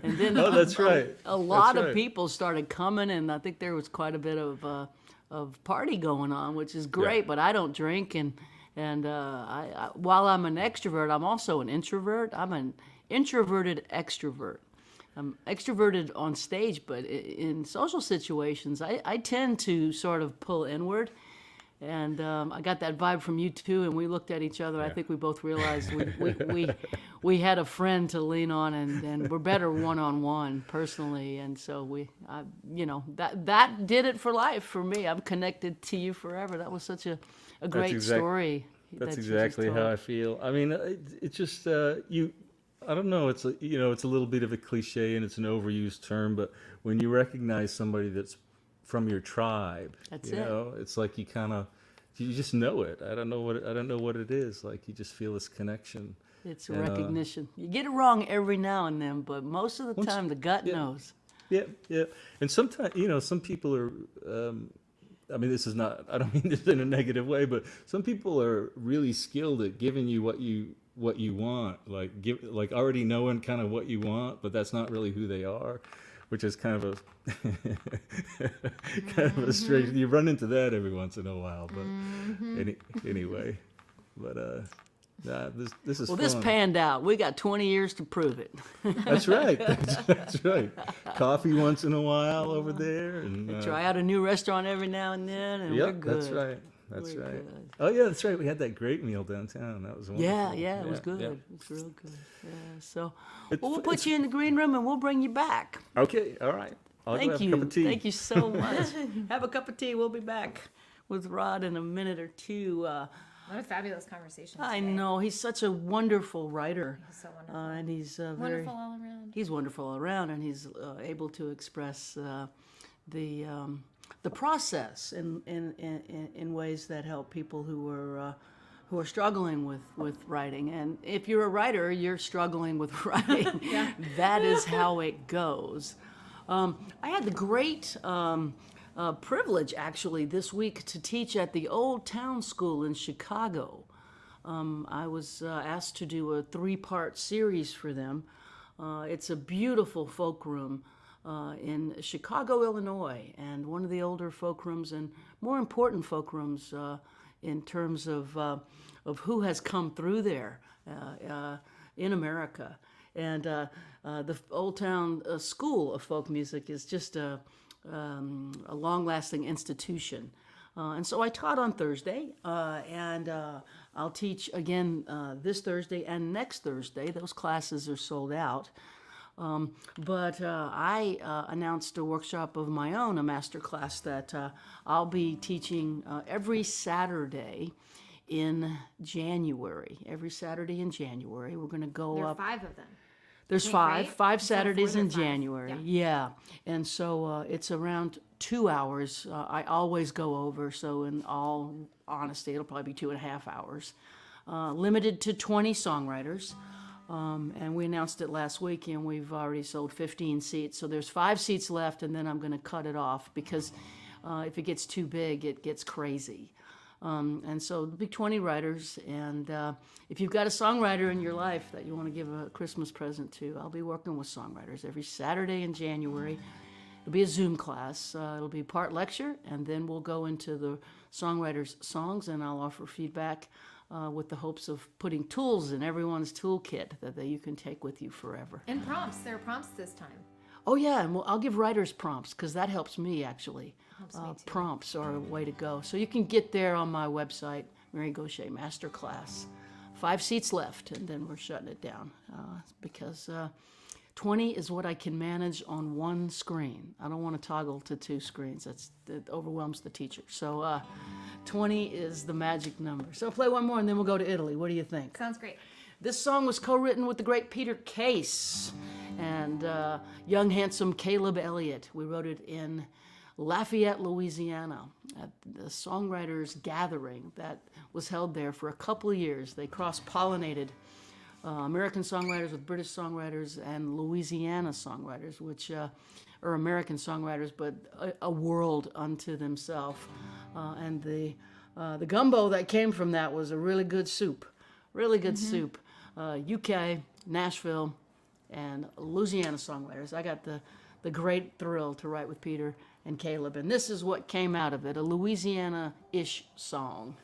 and then Oh, that's right. a lot That's of right. people started coming, and I think there was quite a bit of party going on, which is great. Yeah. But I don't drink, and while I'm an extrovert, I'm also an introvert. I'm an introverted extrovert. I'm extroverted on stage, but in social situations, I tend to sort of pull inward. And I got that vibe from you too, and we looked at each other. I think we both realized we had a friend to lean on, and we're better one-on-one personally. And so that did it for life for me. I'm connected to you forever. That was such a great story. That's that you just exactly how told. I feel. I mean, it's just you. I don't know. It's it's a little bit of a cliche and it's an overused term, but when you recognize somebody that's from your tribe, That's you it. know, it's like you just know it. I don't know what it is. Like you just feel this connection. It's a And, recognition. You get it wrong every now and then, but most of the Once- time the gut yeah. knows. Yeah, yeah. And sometimes, some people are. I mean, this is not. I don't mean this in a negative way, but some people are really skilled at giving you what you want, like already knowing kind of what you want, but that's not really who they are, which is kind of a strange. You run into that every once in a while, but anyway, but nah, this is Well, fun. this panned out. We got 20 years to prove it. That's right. That's right. Coffee once in a while over there, and Try out a new restaurant every now and then, and we're Yep, good. that's right. That's We're right. good. Oh yeah, that's right. We had that great meal downtown. That was wonderful. Yeah, it was good. yeah. It was real good. Yeah. So, It's- well, we'll put it's- you in the green room and we'll bring you back. Okay, all right. I'll go Thank have you. a cup of tea. Thank you so much. Have a cup of tea. We'll be back with Rod in a minute or two. What a fabulous conversation. I today. know he's such a wonderful writer, He's so wonderful. and he's very Wonderful all around. he's wonderful all around, and he's able to express the process in ways that help people who who are struggling with writing. And if you're a writer, you're struggling with writing. That is how it goes. I had the great privilege, actually, this week to teach at the Old Town School in Chicago. I was asked to do a 3-part series for them. It's a beautiful folk room in Chicago, Illinois, and one of the older folk rooms and more important folk rooms in terms of who has come through there in America. And the Old Town School of Folk Music is just a long-lasting institution. And so I taught on Thursday, and I'll teach again this Thursday and next Thursday. Those classes are sold out. But I announced a workshop of my own, a master class that I'll be teaching every Saturday in January. Every Saturday in January, we're going to go There are up. 5 of them. There's Right? five Instead of Saturdays 4, in there are 5. January. Yeah. And so it's around 2 hours. I always go over, so in all honesty, it'll probably be 2.5 hours. Limited to 20 songwriters. And we announced it last week, and we've already sold 15 seats. So there's 5 seats left, and then I'm going to cut it off because if it gets too big, it gets crazy. And so there'll be 20 writers, and if you've got a songwriter in your life that you want to give a Christmas present to, I'll be working with songwriters every Saturday in January. It'll be a Zoom class. It'll be part lecture, and then we'll go into the songwriters' songs, and I'll offer feedback with the hopes of putting tools in everyone's toolkit that you can take with you forever. And prompts. There are prompts this time. Oh yeah, and I'll give writers prompts because that helps me actually. Helps me too. Prompts are a way to go. So you can get there on my website, Mary Gauthier Masterclass. 5 seats left, and then we're shutting it down because 20 is what I can manage on one screen. I don't want to toggle to 2 screens. That overwhelms the teacher. So 20 is the magic number. So I'll play one more, and then we'll go to Italy. What do you think? Sounds great. This song was co-written with the great Peter Case and young, handsome Caleb Elliott. We wrote it in Lafayette, Louisiana, at the Songwriters Gathering that was held there for a couple of years. They cross-pollinated American songwriters with British songwriters and Louisiana songwriters, which are American songwriters, but a world unto themselves. And the gumbo that came from that was a really good soup. Really good soup. UK, Nashville, and Louisiana songwriters. I got the great thrill to write with Peter and Caleb, and this is what came out of it, a Louisiana-ish song.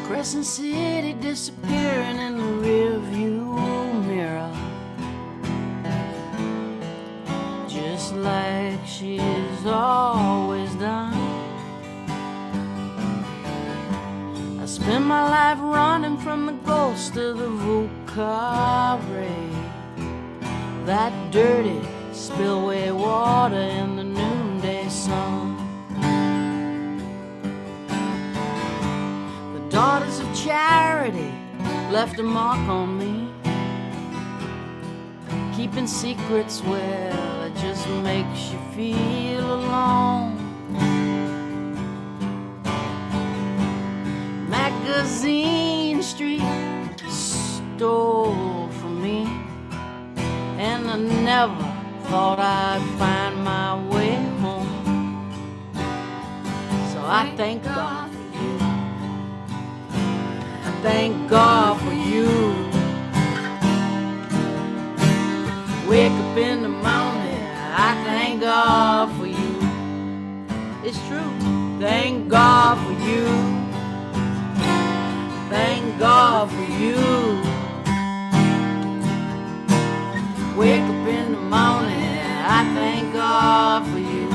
Crescent City disappearing in the rearview mirror, just like she's always done. I spend my life running from the ghost of the Vocare, that dirty spillway water in the noonday sun. Daughters of Charity left a mark on me. Keeping secrets, well, it just makes you feel alone. Magazine Street stole from me, and I never thought I'd find my way home. So I thank God. Thank God for you. Wake up in the morning, I thank God for you. It's true. Thank God for you. Thank God for you. Wake up in the morning, I thank God for you.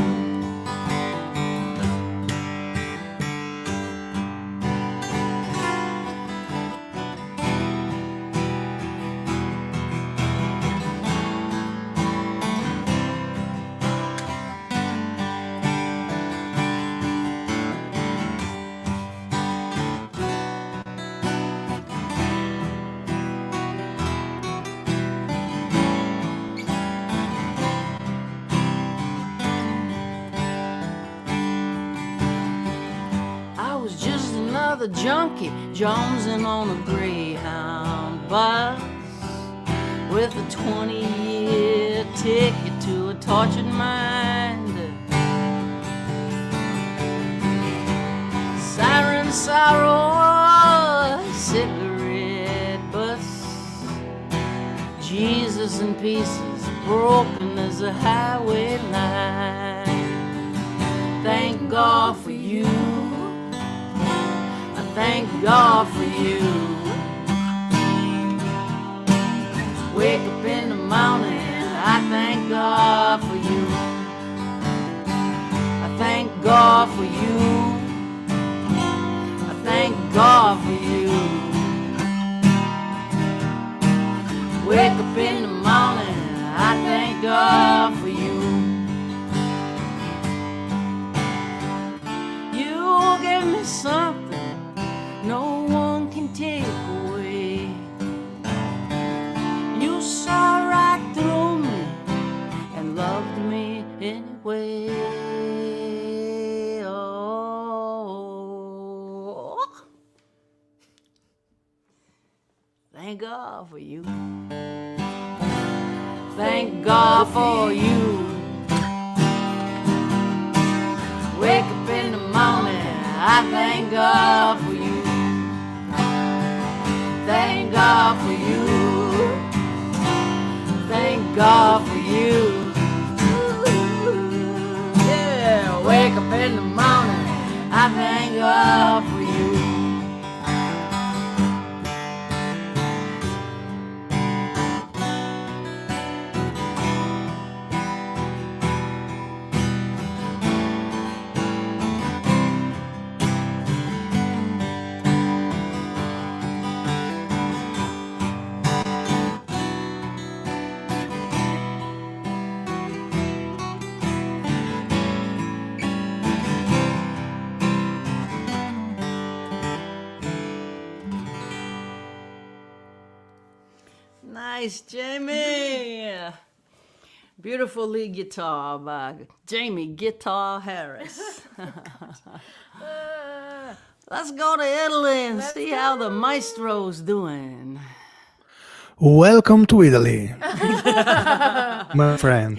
the junkie jonesing on a Greyhound bus with a 20-year ticket to a tortured mind. Siren sorrow, cigarette bus, Jesus in pieces, broken as a highway line. Thank God for you, I thank God for you. Wake up in the morning, I thank God for you. I thank God for you. I thank God for you. Wake up in the morning, I thank God for you. You gave me something no one can take away. You saw right through me and loved me anyway. Oh, thank God for you. Thank God for you. Wake up in the morning, I thank God for you. Thank God for you. Thank God for you. Yeah, wake up in the morning, I thank God for you. Nice, Jaimee. Beautiful lead guitar by Jaimee Guitar Harris. Let's go to Italy and see how the maestro's doing. Welcome to Italy, my friend.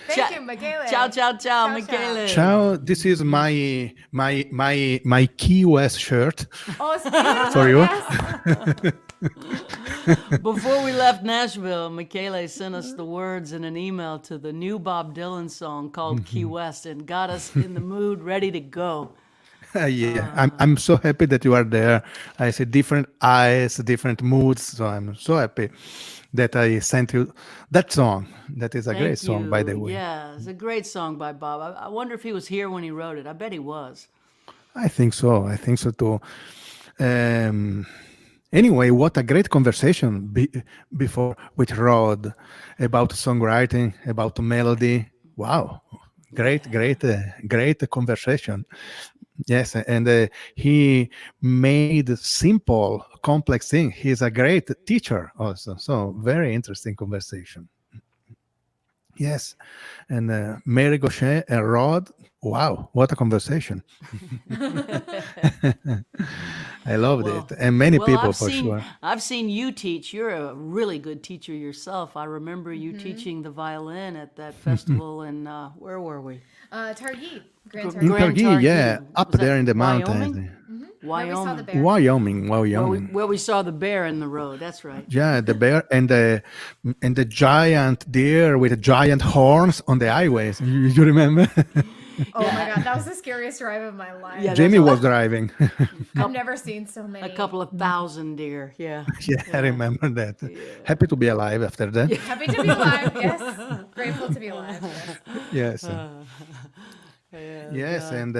Thank you, Michele. Ciao, ciao, ciao, Ciao, Michele. Ciao. This is my Key West shirt Oh, it's beautiful. for you. Yes. Before we left Nashville, Michele sent us the words in an email to the new Bob Dylan song called Key West and got us in the mood, ready to go. Yeah, I'm so happy that you are there. I see different eyes, different moods. So I'm so happy that I sent you that song. That is a great Thank song, by the you. way. Yeah, it's a great song by Bob. I wonder if he was here when he wrote it. I bet he was. I think so. I think so too. Anyway, what a great conversation before with Rod about songwriting, about melody. Wow, great conversation. Yes, and he made simple, complex things. He's a great teacher also. So very interesting conversation. Yes, and Mary Gaucher and Rod. Wow, what a conversation! I loved it, and many people for sure. I've seen you teach. You're a really good teacher yourself. I remember you teaching the violin at that festival in where were we? Targhee. Grand In Targhee. Targhee, yeah, up Was that there in the Wyoming? mountains. Where we saw the bear. Wyoming. Where we saw the bear in the road. That's right. Yeah, the bear and the giant deer with giant horns on the highways. You remember? Oh my God, that was the scariest drive of my life. Yeah, Jamie was driving. I've never seen so many. A couple of thousand deer. Yeah. Yeah, I remember that. Happy to be alive after that. Happy to be alive. Yes. Grateful to be alive. Yes. Yes, and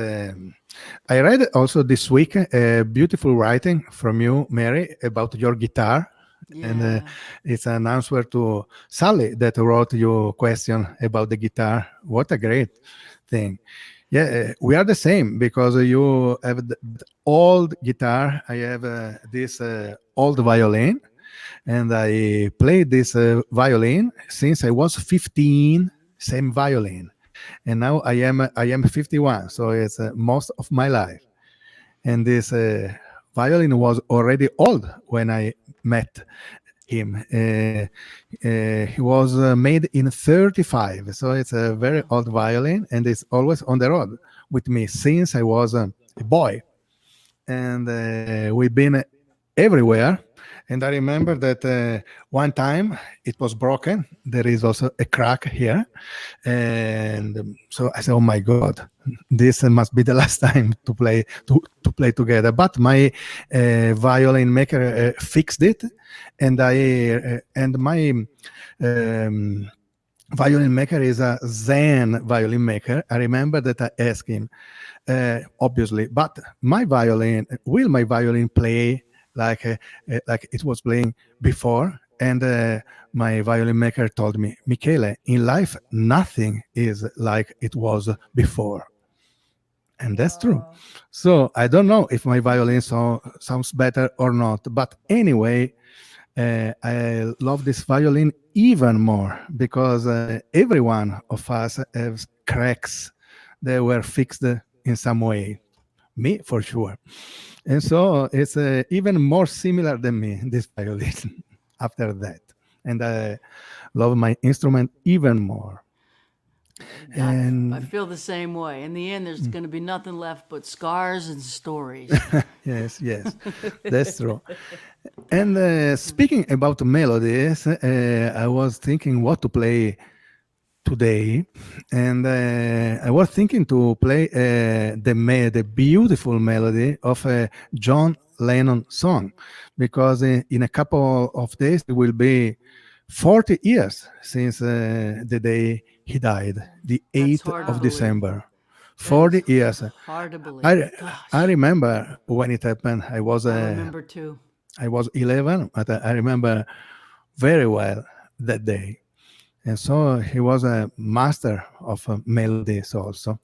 I read also this week a beautiful writing from you, Mary, about your guitar. Yeah. And it's an answer to Sally that wrote you a question about the guitar. What a great thing. Yeah, we are the same because you have the old guitar. I have this old violin, and I played this violin since I was 15, same violin. And now I am 51, so it's most of my life. And this violin was already old when I met him. He was made in 35, so it's a very old violin, and it's always on the road with me since I was a boy. And we've been everywhere. And I remember that one time it was broken. There is also a crack here. And so I said, "Oh my God, this must be the last time to play together." But my violin maker fixed it, and my um, violin maker is a Zen violin maker. I remember that I asked him, obviously, but will my violin play like it was playing before? And my violin maker told me, "Michele, in life, nothing is like it was before." And that's true. So I don't know if my violin sounds better or not. But anyway, I love this violin even more because every one of us has cracks that were fixed in some way. Me, for sure. And so it's even more similar than me, this violin, after that. And I love my instrument even more. I And feel the same way. In the end, there's going to be nothing left but scars and stories. yes, that's true. And speaking about melodies, I was thinking what to play today, and I was thinking to play the beautiful melody of a John Lennon song, because in a couple of days it will be 40 years since the day he died, the That's 8th hard to of believe. December. That is 40 years. hard to believe. I Gosh, I remember when it happened. I remember too. I was 11, but I remember very well that day. And so he was a master of melodies also.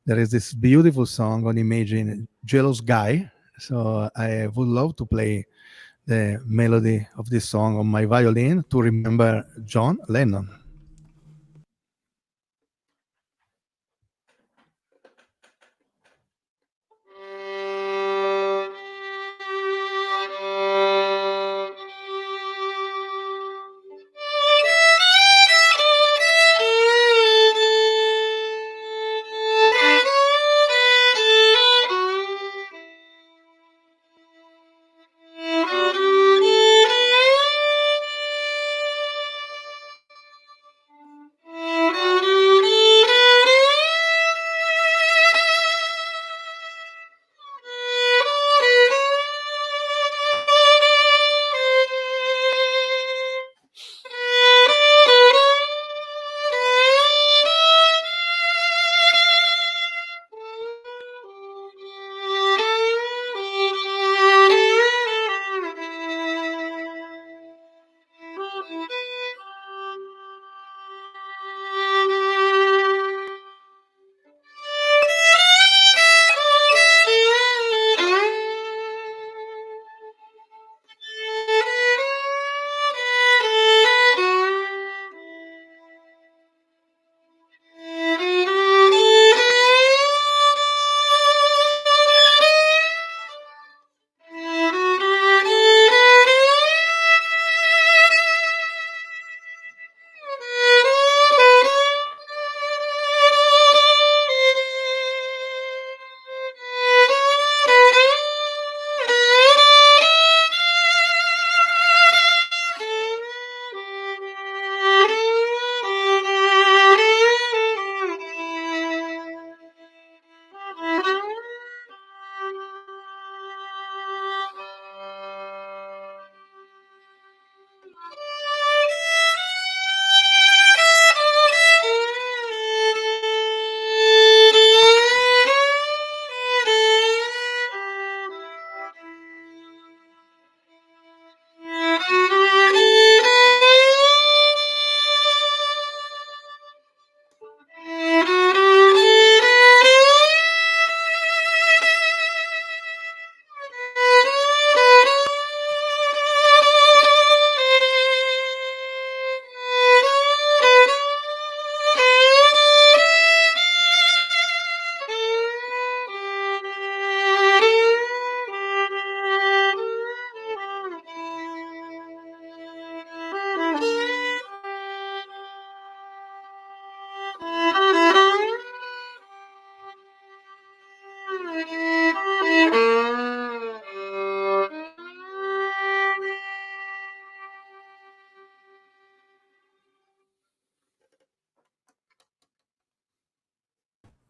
There is this beautiful song on Imagine, Jealous Guy. So I would love to play the melody of this song on my violin to remember John Lennon.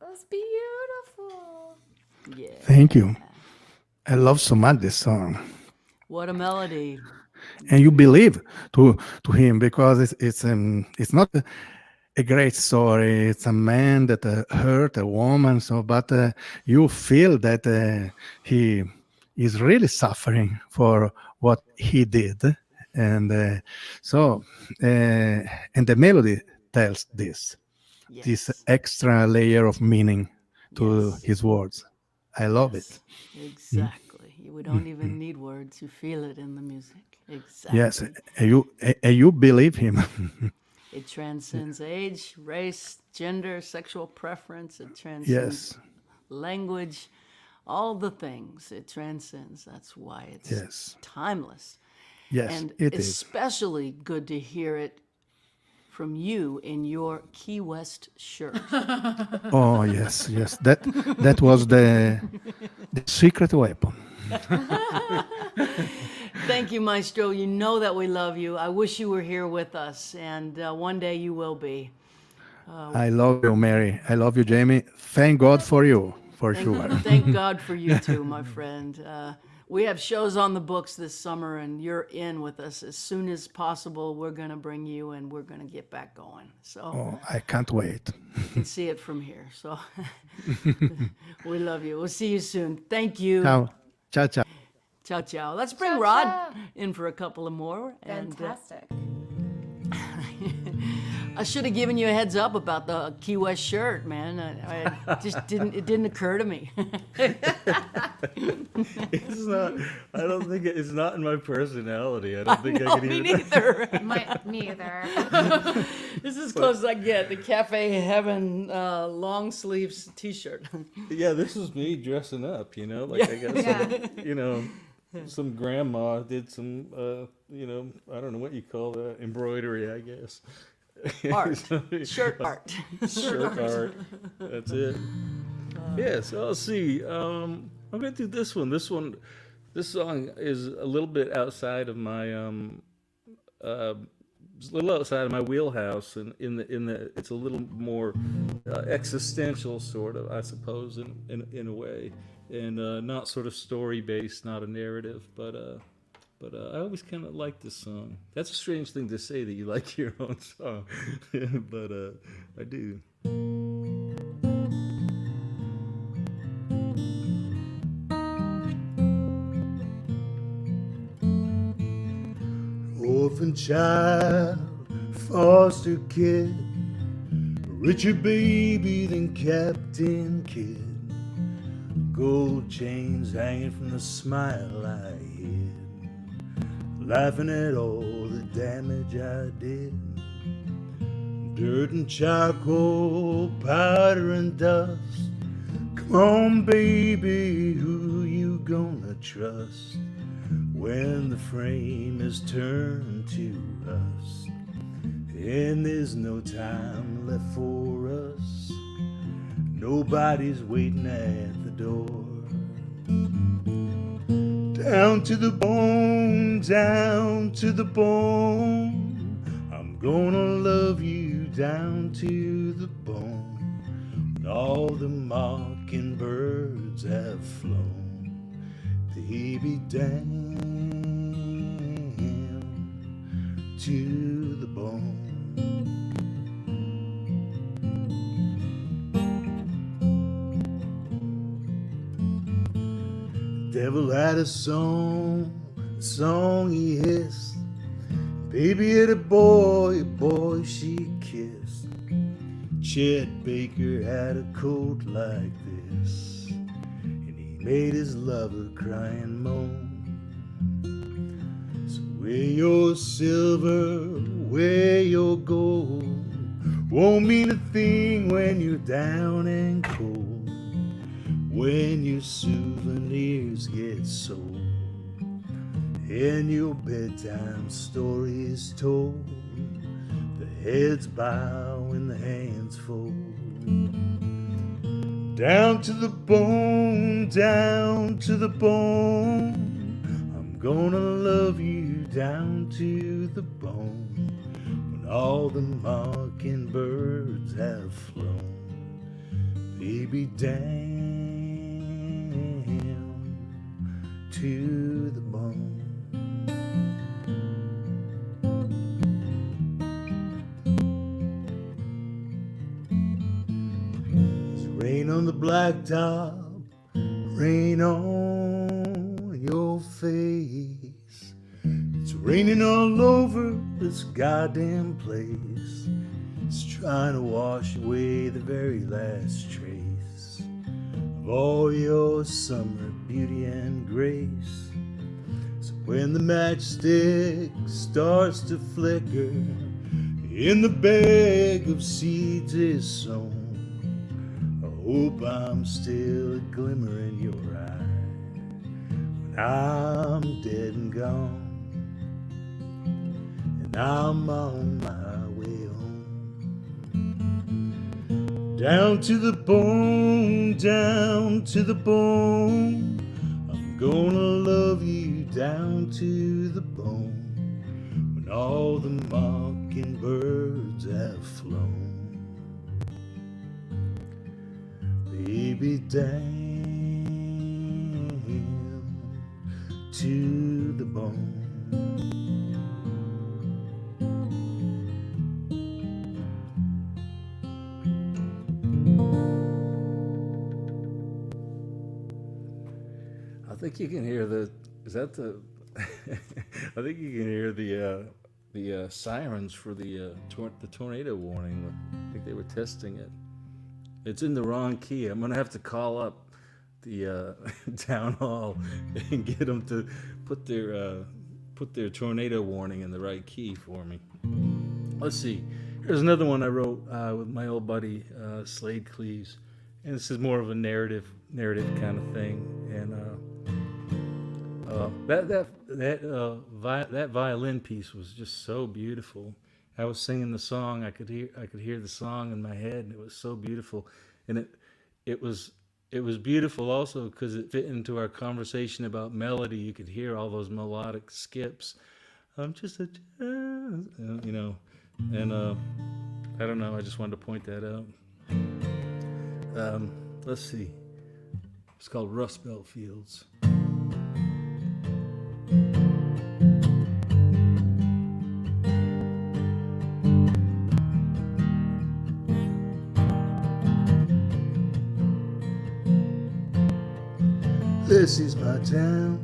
was beautiful. Yeah. Thank you. I love so much this song. What a melody. And you believe to him because it's not a great story. It's a man that hurt a woman, so but you feel that he is really suffering for what he did, and so and the melody tells this Yes. extra layer of meaning to Yes. his words. I love Yes. it. Exactly. We don't even need words. You feel it in the music. Yes, Exactly. you believe him. It transcends age, race, gender, sexual preference. It transcends Yes, language, all the things. It transcends. That's why it's yes, timeless. yes, And it is. especially good to hear it from you in your Key West shirt. Oh yes, yes. That was the secret weapon. Thank you, Maestro. You know that we love you. I wish you were here with us, and one day you will be. I love you, Mary. I love you, Jamie. Thank God for you, for sure. Thank God for you too, my friend. We have shows on the books this summer, and you're in with us as soon as possible. We're going to bring you, and we're going to get back going. So Oh, I can't wait. you can see it from here. So we love you. We'll see you soon. Thank you. Ciao, ciao, ciao. Ciao, ciao. Let's bring Ciao, Rod ciao. in for a couple of more. And Fantastic. I should have given you a heads up about the Key West shirt, man. I just didn't. It didn't occur to me. It's not. I don't think it's not in my personality. I don't think I No, could me even. neither. Me either. This is as close as I get. The Cafe Heaven long sleeves T-shirt. Yeah, this is me dressing up. You know, like I got some. You know, some grandma did some. I don't know what you call that, embroidery, I guess. Art, shirt art. Shirt art. That's it. Yeah, so let's see. I'm gonna do this one. This song is a little bit outside of my it's a little outside of my wheelhouse, and in the it's a little more existential, sort of, I suppose, in a way, and not sort of story based, not a narrative, but I always kind of like this song. That's a strange thing to say, that you like your own song, but I do. Orphan child, foster kid, richer baby than Captain Kidd. Gold chains hanging from the smile I hid, laughing at all the damage I did. Dirt and charcoal, powder and dust. Come on, baby, who you gonna trust when the frame is turned to rust and there's no time left for us? Nobody's waiting at the door. Down to the bone, down to the bone, I'm gonna love you down to the bone. When all the mockingbirds have flown, baby, down to the bone. Devil had a song he hissed. Baby had a boy she kissed. Chet Baker had a coat like this, and he made his lover cry and moan. So wear your silver, wear your gold, won't mean a thing when you're down and cold, when your souvenirs get sold and your bedtime stories told. The heads bow and the hands fold. Down to the bone, down to the bone, I'm gonna love you down to the bone. When all the mockingbirds have flown, baby, down to the bone. There's rain on the blacktop, rain on your face. It's raining all over this goddamn place. It's trying to wash away the very last trace of all your summer beauty and grace. So when the matchstick starts to flicker in the bag of seeds is sown, I hope I'm still a glimmer in your eye when I'm dead and gone, and I'm on my way home. Down to the bone, down to the bone, I'm gonna love you down to the bone when all the mockingbirds have flown. Baby, down to the bone. I think you can hear the. Is that the? I think you can hear the sirens for the tornado warning. I think they were testing it. It's in the wrong key. I'm gonna have to call up the town hall and get them to put their tornado warning in the right key for me. Let's see. Here's another one I wrote with my old buddy Slade Cleaves, and this is more of a narrative kind of thing. And that violin piece was just so beautiful. I was singing the song. I could hear the song in my head, and it was so beautiful. And it was beautiful also because it fit into our conversation about melody. You could hear all those melodic skips. I'm just a, you know, and I don't know. I just wanted to point that out. Let's see. It's called Rust Belt Fields. This is my town,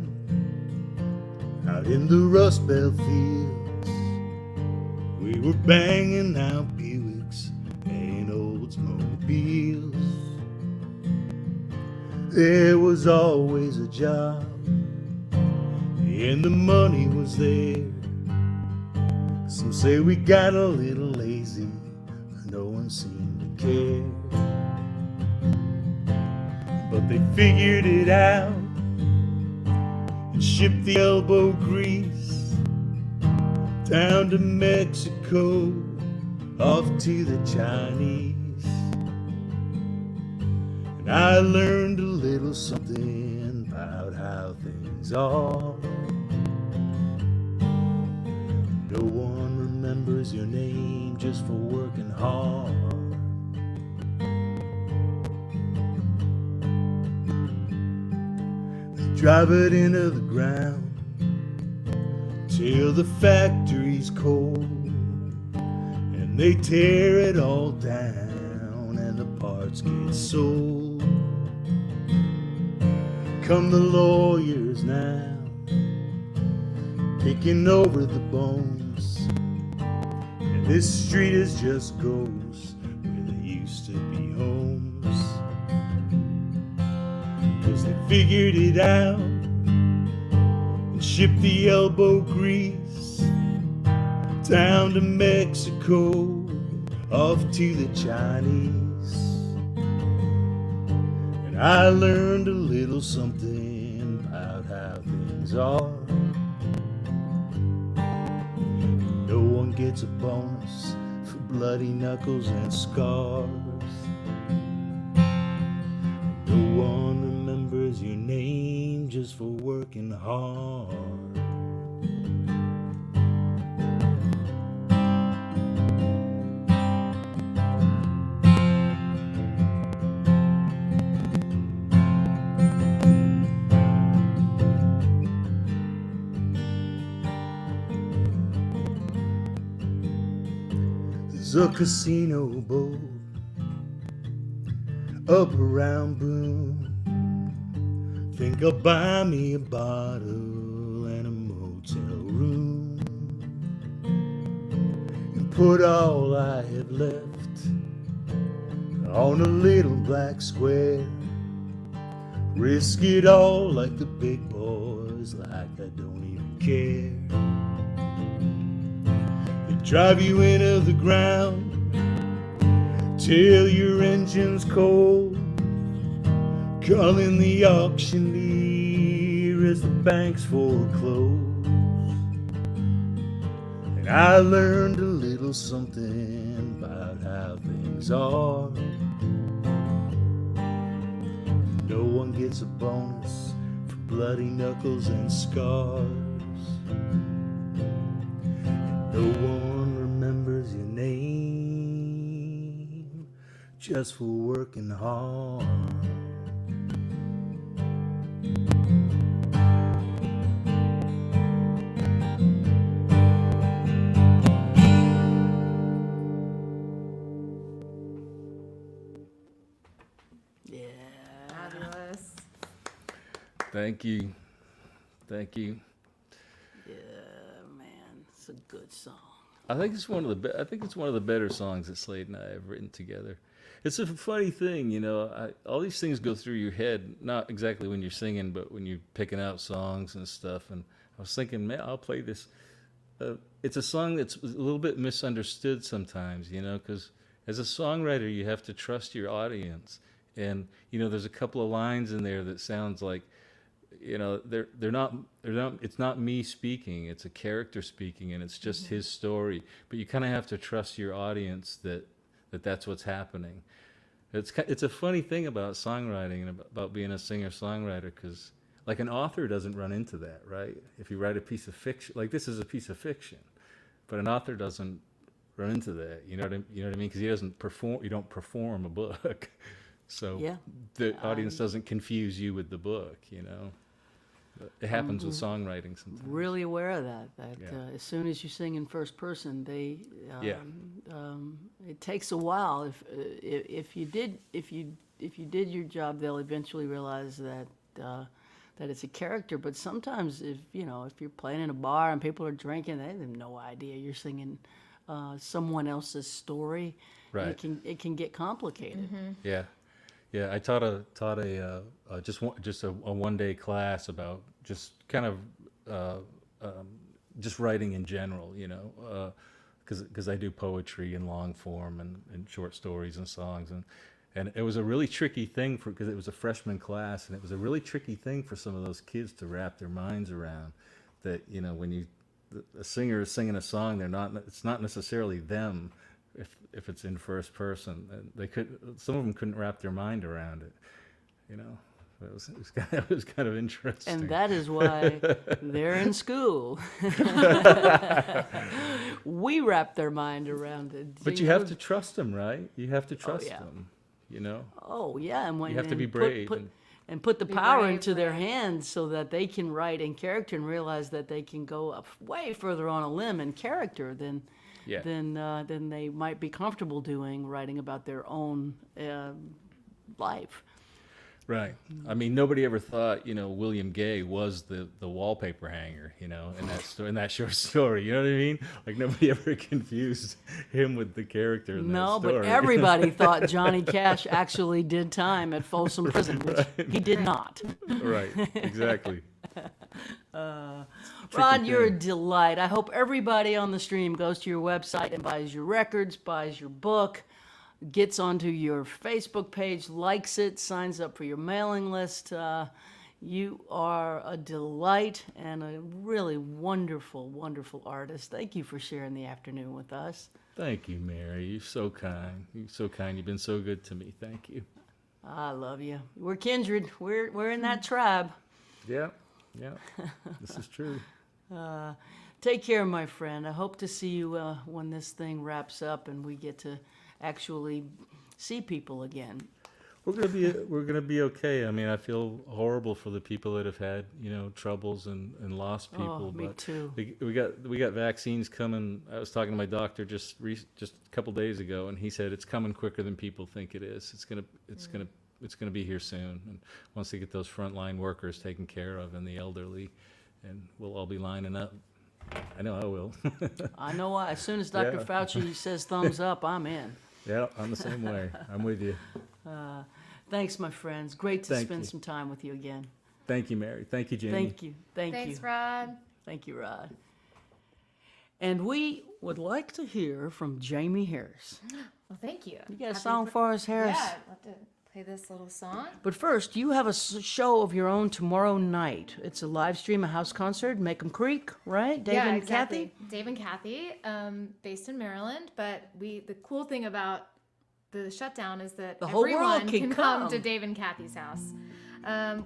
out in the Rust Belt fields. We were banging out Buicks and Oldsmobiles. There was always a job, and the money was there. Some say we got a little lazy, but no one seemed to care. But they figured it out and shipped the elbow grease down to Mexico, off to the Chinese. And I learned a little something about how things are. No one remembers your name just for working hard. Drive it into the ground till the factory's cold, and they tear it all down and the parts get sold. Come the lawyers now, picking over the bones, and this street is just ghosts where there used to be homes. 'Cause they figured it out and shipped the elbow grease down to Mexico, off to the Chinese. And I learned a little something about how things are. No one gets a bonus for bloody knuckles and scars. No one remembers your name just for working hard. There's a casino boat up around Boone. Think I'll buy me a bottle and a motel room and put all I have left on a little black square. Risk it all like the big boys, like I don't even care. They drive you into the ground till your engine's cold, calling the auctioneer as the banks foreclose. And I learned a little something about how things are. No one gets a bonus for bloody knuckles and scars. And no one remembers your name just for working hard. Yeah. Fabulous. Thank you. Thank you. Yeah, man, it's a good song. I think it's one of the I think it's one of the better songs that Slade and I have written together. It's a funny thing, you know. All these things go through your head, not exactly when you're singing, but when you're picking out songs and stuff. And I was thinking, man, I'll play this. It's a song that's a little bit misunderstood sometimes, you know, because as a songwriter, you have to trust your audience. And you know, there's a couple of lines in there that sounds like, you know, they're not. It's not me speaking. It's a character speaking, and it's just his story. But you kind of have to trust your audience that that's what's happening. It's a funny thing about songwriting and about being a singer-songwriter, because like an author doesn't run into that, right? If you write a piece of fiction, like this is a piece of fiction, but an author doesn't run into that. You know what I mean? Because he doesn't perform. You don't perform a book, so Yeah. the audience doesn't confuse you with the book. You know, it happens with songwriting sometimes. Really aware of that. Yeah. As soon as you sing in first person, Yeah. It takes a while. If you did your job, they'll eventually realize that it's a character. But sometimes if you're playing in a bar and people are drinking, they have no idea you're singing someone else's story. Right. It can get complicated. Yeah, yeah. I taught a just a 1-day class about just kind of just writing in general, you know, because I do poetry in long form and short stories and songs, and it was a really tricky thing because it was a freshman class, and it was a really tricky thing for some of those kids to wrap their minds around. That, you know, when a singer is singing a song, it's not necessarily them. If it's in first person, and some of them couldn't wrap their mind around it, you know. It was kind of interesting. And that is why they're in school. We wrap their mind around it. But you have to trust them, right? You have to trust yeah. them, you know. Oh yeah, and when You have to be put- brave put, and- and put the Be power brave, into their right. hands so that they can write in character and realize that they can go up way further on a limb in character than Yeah. than they might be comfortable doing writing about their own life. Right. I mean, nobody ever thought, you know, William Gay was the wallpaper hanger, you know, in that short story. You know what I mean? Like nobody ever confused him with the character in No, that story. but everybody thought Johnny Cash actually did time at Folsom Prison, which he did not. Right. Exactly. Rod, you're a thing. delight. I hope everybody on the stream goes to your website and buys your records, buys your book, gets onto your Facebook page, likes it, signs up for your mailing list. You are a delight and a really wonderful, wonderful artist. Thank you for sharing the afternoon with us. Thank you, Mary. You're so kind. You're so kind. You've been so good to me. Thank you. I love you. We're kindred. We're in that tribe. Yeah. Yeah. This is true. Take care, my friend. I hope to see you when this thing wraps up and we get to actually see people again. We're gonna be okay. I mean, I feel horrible for the people that have had troubles and lost people. Me but too. we got vaccines coming. I was talking to my doctor just a couple days ago, and he said it's coming quicker than people think it is. It's gonna be here soon. And once they get those frontline workers taken care of and the elderly, and we'll all be lining up. I know I will. I know why. As soon as Dr. Yeah. Fauci says thumbs up, I'm in. Yeah, I'm the same way. I'm with you. Thanks, my friends. Great to Thank spend you. some time with you again. Thank you, Mary. Thank you, Jaimee. Thank you. Thanks, Rod. Thank you, Rod. And we would like to hear from Jaimee Harris. Well, thank you. You got a Happy song to- for us, Harris? Yeah, I'd love to play this little song. But first, you have a show of your own tomorrow night. It's a live stream, a house concert, Make 'em Creek, right? Dave Yeah, and exactly. Kathy? Dave and Kathy, based in Maryland. But the cool thing about the shutdown is that The whole world everyone can come come. to Dave and Kathy's house,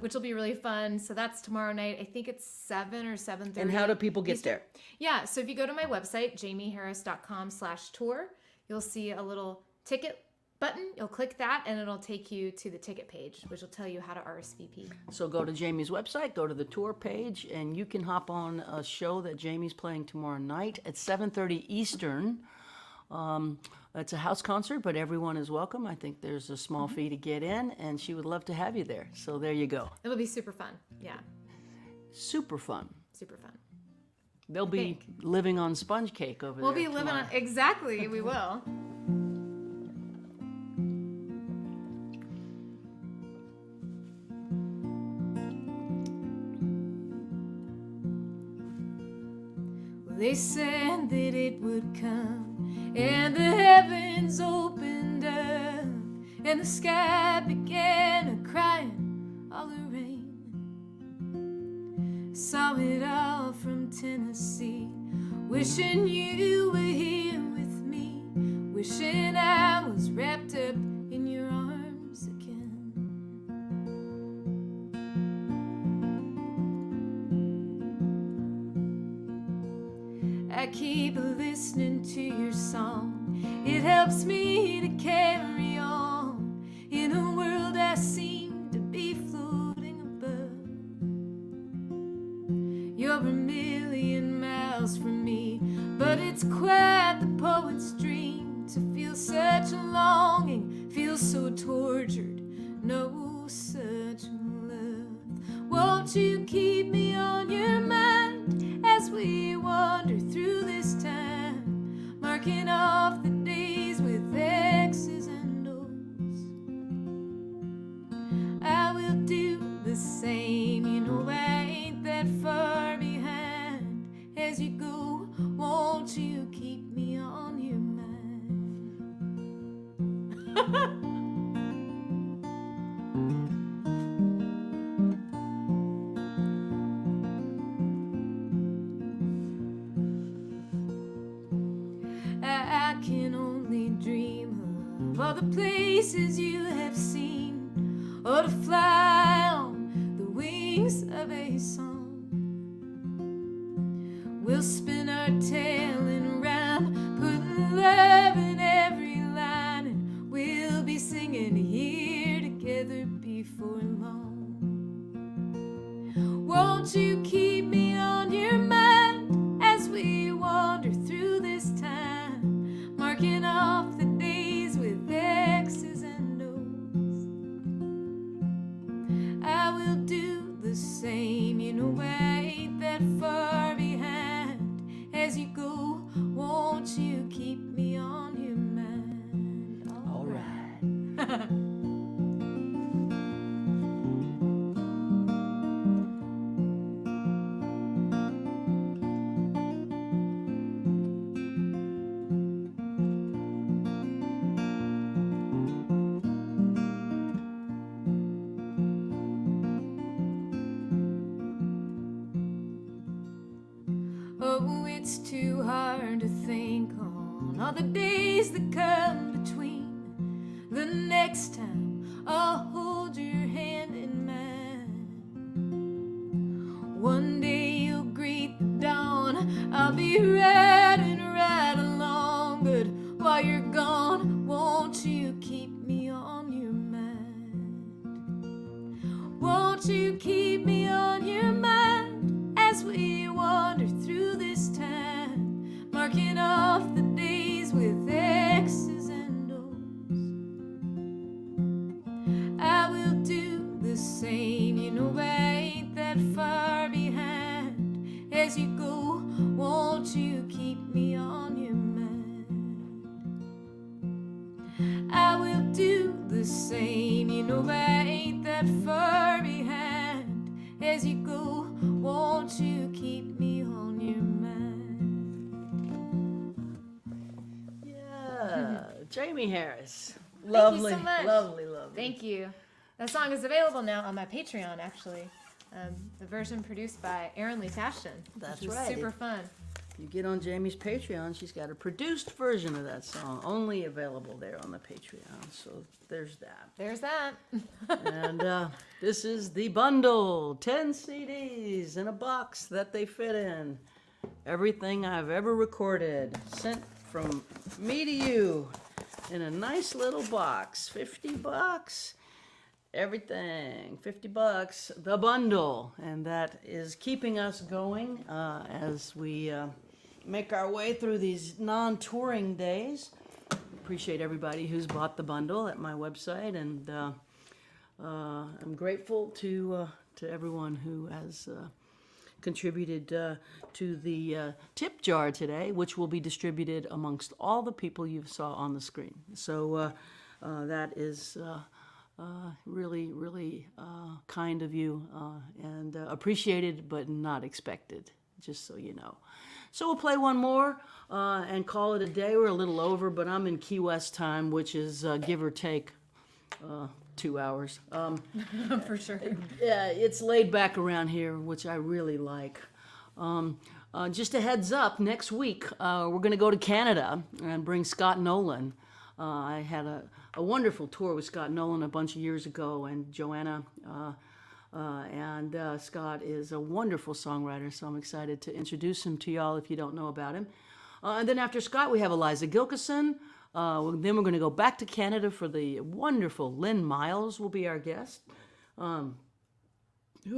which will be really fun. So that's tomorrow night. I think it's 7 or 7:30. And how do people get Eastern. there? Yeah, so if you go to my website, jaimeharris.com/tour, you'll see a little ticket button. You'll click that and it'll take you to the ticket page, which will tell you how to RSVP. So go to Jaimee's website, go to the tour page, and you can hop on a show that Jaimee's playing tomorrow night at 7:30 Eastern. It's a house concert, but everyone is welcome. I think there's a small fee to get in, and she would love to have you there. So there you go. It'll be super fun. Yeah, Super fun. super fun. They'll be living on sponge cake over We'll there. be living tomorrow. on, exactly, we will. They said that it would come, and the heavens opened up, and the sky began a crying all the rain. Saw it all from Tennessee, wishing you were here with me, wishing I was wrapped up in your arms again. I keep listening to your song. It helps me to carry on in a world I seem to be floating above. You're a million miles from me, but it's quite the poet's dream to feel such a longing, feel so tortured, know such love. Won't you keep me on your mind as we wander through this time, marking off the days with X's and O's? I will do the same, you know I ain't that far behind. As you go, won't you keep me on your mind? I can only dream of all the places you have seen, or to fly on the wings of a song. We'll spin our tale in rhyme, putting love in every line, and we'll be singing here together before long. Won't you keep me on your mind as we wander through this time, marking off the days with X's and O's? I will do the same, you know I ain't that far behind. As you go, won't you keep me on your mind? All right. Oh, it's too hard to think on all the days that come between. The next time I'll hold your hand in mine. One day you'll greet the dawn, I'll be riding right along. But while you're gone, won't you keep me on your mind? won't you keep me on your mind as we wander through this time, marking off the days with X's and O's. I will do the same, you know I ain't that far behind. As you go, won't you keep me on your mind? I will do the same, you know I ain't that far behind. As you go, won't you keep me on your mind? Yeah, Jaimee Harris. Thank Lovely, you so much. lovely, lovely. Thank you. That song is available now on my Patreon, actually. The version produced by Erin Lee Tashton. That's which was right. super fun. If you get on Jaimee's Patreon, she's got a produced version of that song, only available there on the Patreon. So there's that. There's that. And this is the bundle, 10 CDs in a box that they fit in. Everything I've ever recorded, sent from me to you in a nice little box, $50. Everything, $50, the bundle, and that is keeping us going as we make our way through these non-touring days. Appreciate everybody who's bought the bundle at my website, and I'm grateful to everyone who has contributed to the tip jar today, which will be distributed amongst all the people you saw on the screen. So that is really, really kind of you and appreciated, but not expected, just so you know. So we'll play one more and call it a day. We're a little over, but I'm in Key West time, which is give or take 2 hours. For sure. Yeah, it's laid back around here, which I really like. Just a heads up, next week we're going to go to Canada and bring Scott Nolan. I had a wonderful tour with Scott Nolan a bunch of years ago, and Joanna, and Scott is a wonderful songwriter, so I'm excited to introduce him to y'all if you don't know about him. And then after Scott, we have Eliza Gilkison. Then we're going to go back to Canada for the wonderful Lynn Miles will be our guest. Who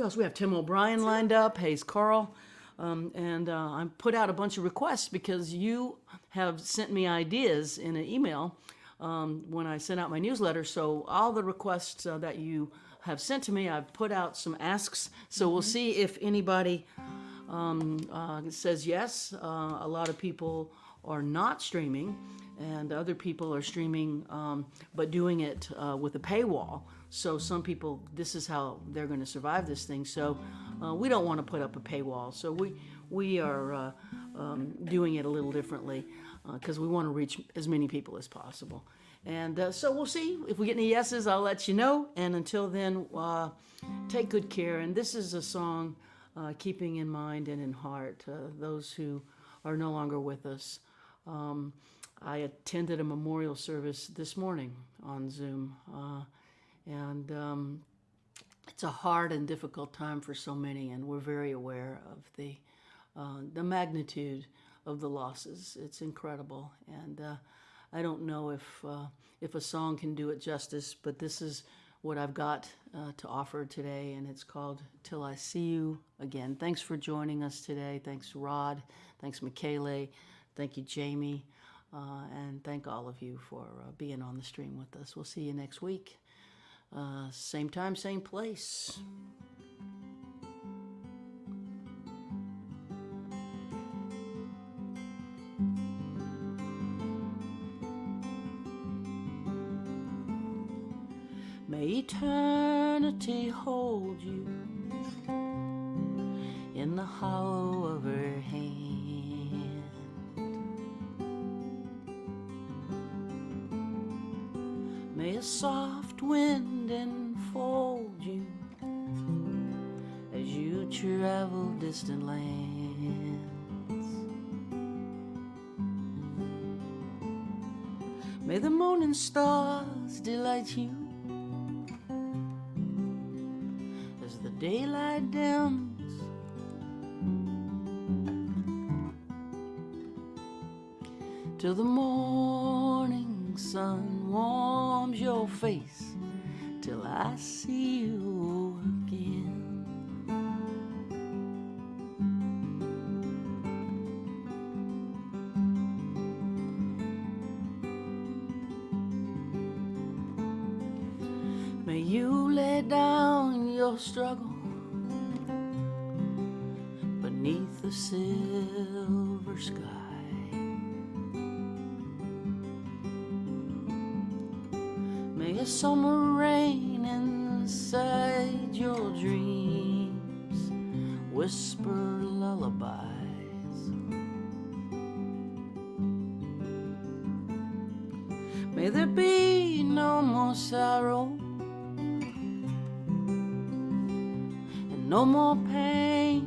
else? We have Tim O'Brien lined up, Hayes Carl. And I put out a bunch of requests because you have sent me ideas in an email when I sent out my newsletter. So all the requests that you have sent to me, I've put out some asks. So we'll see if anybody says yes. A lot of people are not streaming, and other people are streaming but doing it with a paywall. So some people, this is how they're going to survive this thing. So we don't want to put up a paywall. So we are doing it a little differently because we want to reach as many people as possible. And so we'll see. If we get any yeses, I'll let you know. And until then, take good care. And this is a song keeping in mind and in heart those who are no longer with us. I attended a memorial service this morning on Zoom. And it's a hard and difficult time for so many, and we're very aware of the magnitude of the losses. It's incredible, and I don't know if a song can do it justice, but this is what I've got to offer today, and it's called Till I See You Again. Thanks for joining us today. Thanks, Rod. Thanks, Michele. Thank you, Jaimee. And thank all of you for being on the stream with us. We'll see you next week. Same time, same place. May eternity hold you in the hollow of her hand. May a soft wind enfold you as you travel distant lands. May the morning stars delight you as the daylight dims. Till the morning sun warms your face till I see you again. May you lay down your struggle beneath the silver sky. May a summer rain inside your dreams whisper lullabies. May there be no more sorrow and no more pain.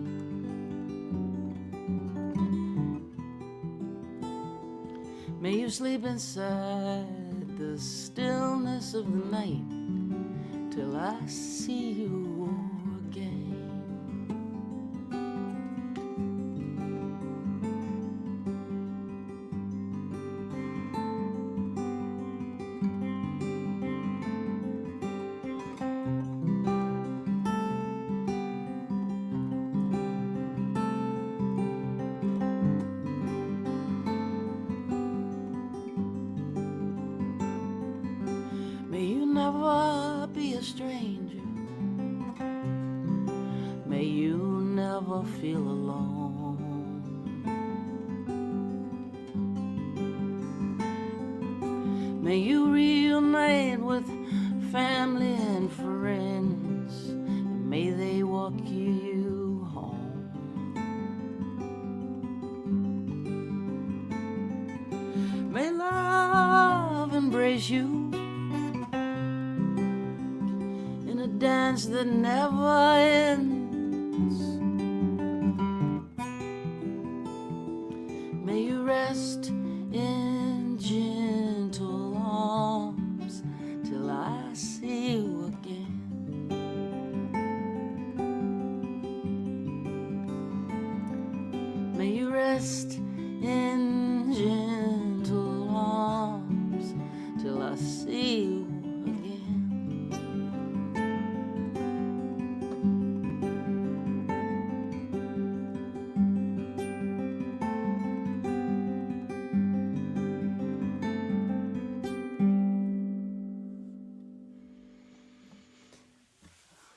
May you sleep inside the stillness of the night till I see you again. May you never be a stranger. May you never feel alone. May you reunite with family and friends, and may they walk you home. May love embrace you in a dance that never ends. May you rest in gentle arms till I see you again. May you rest in gentle arms till I see you again.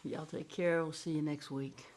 Y'all take care. We'll see you next week.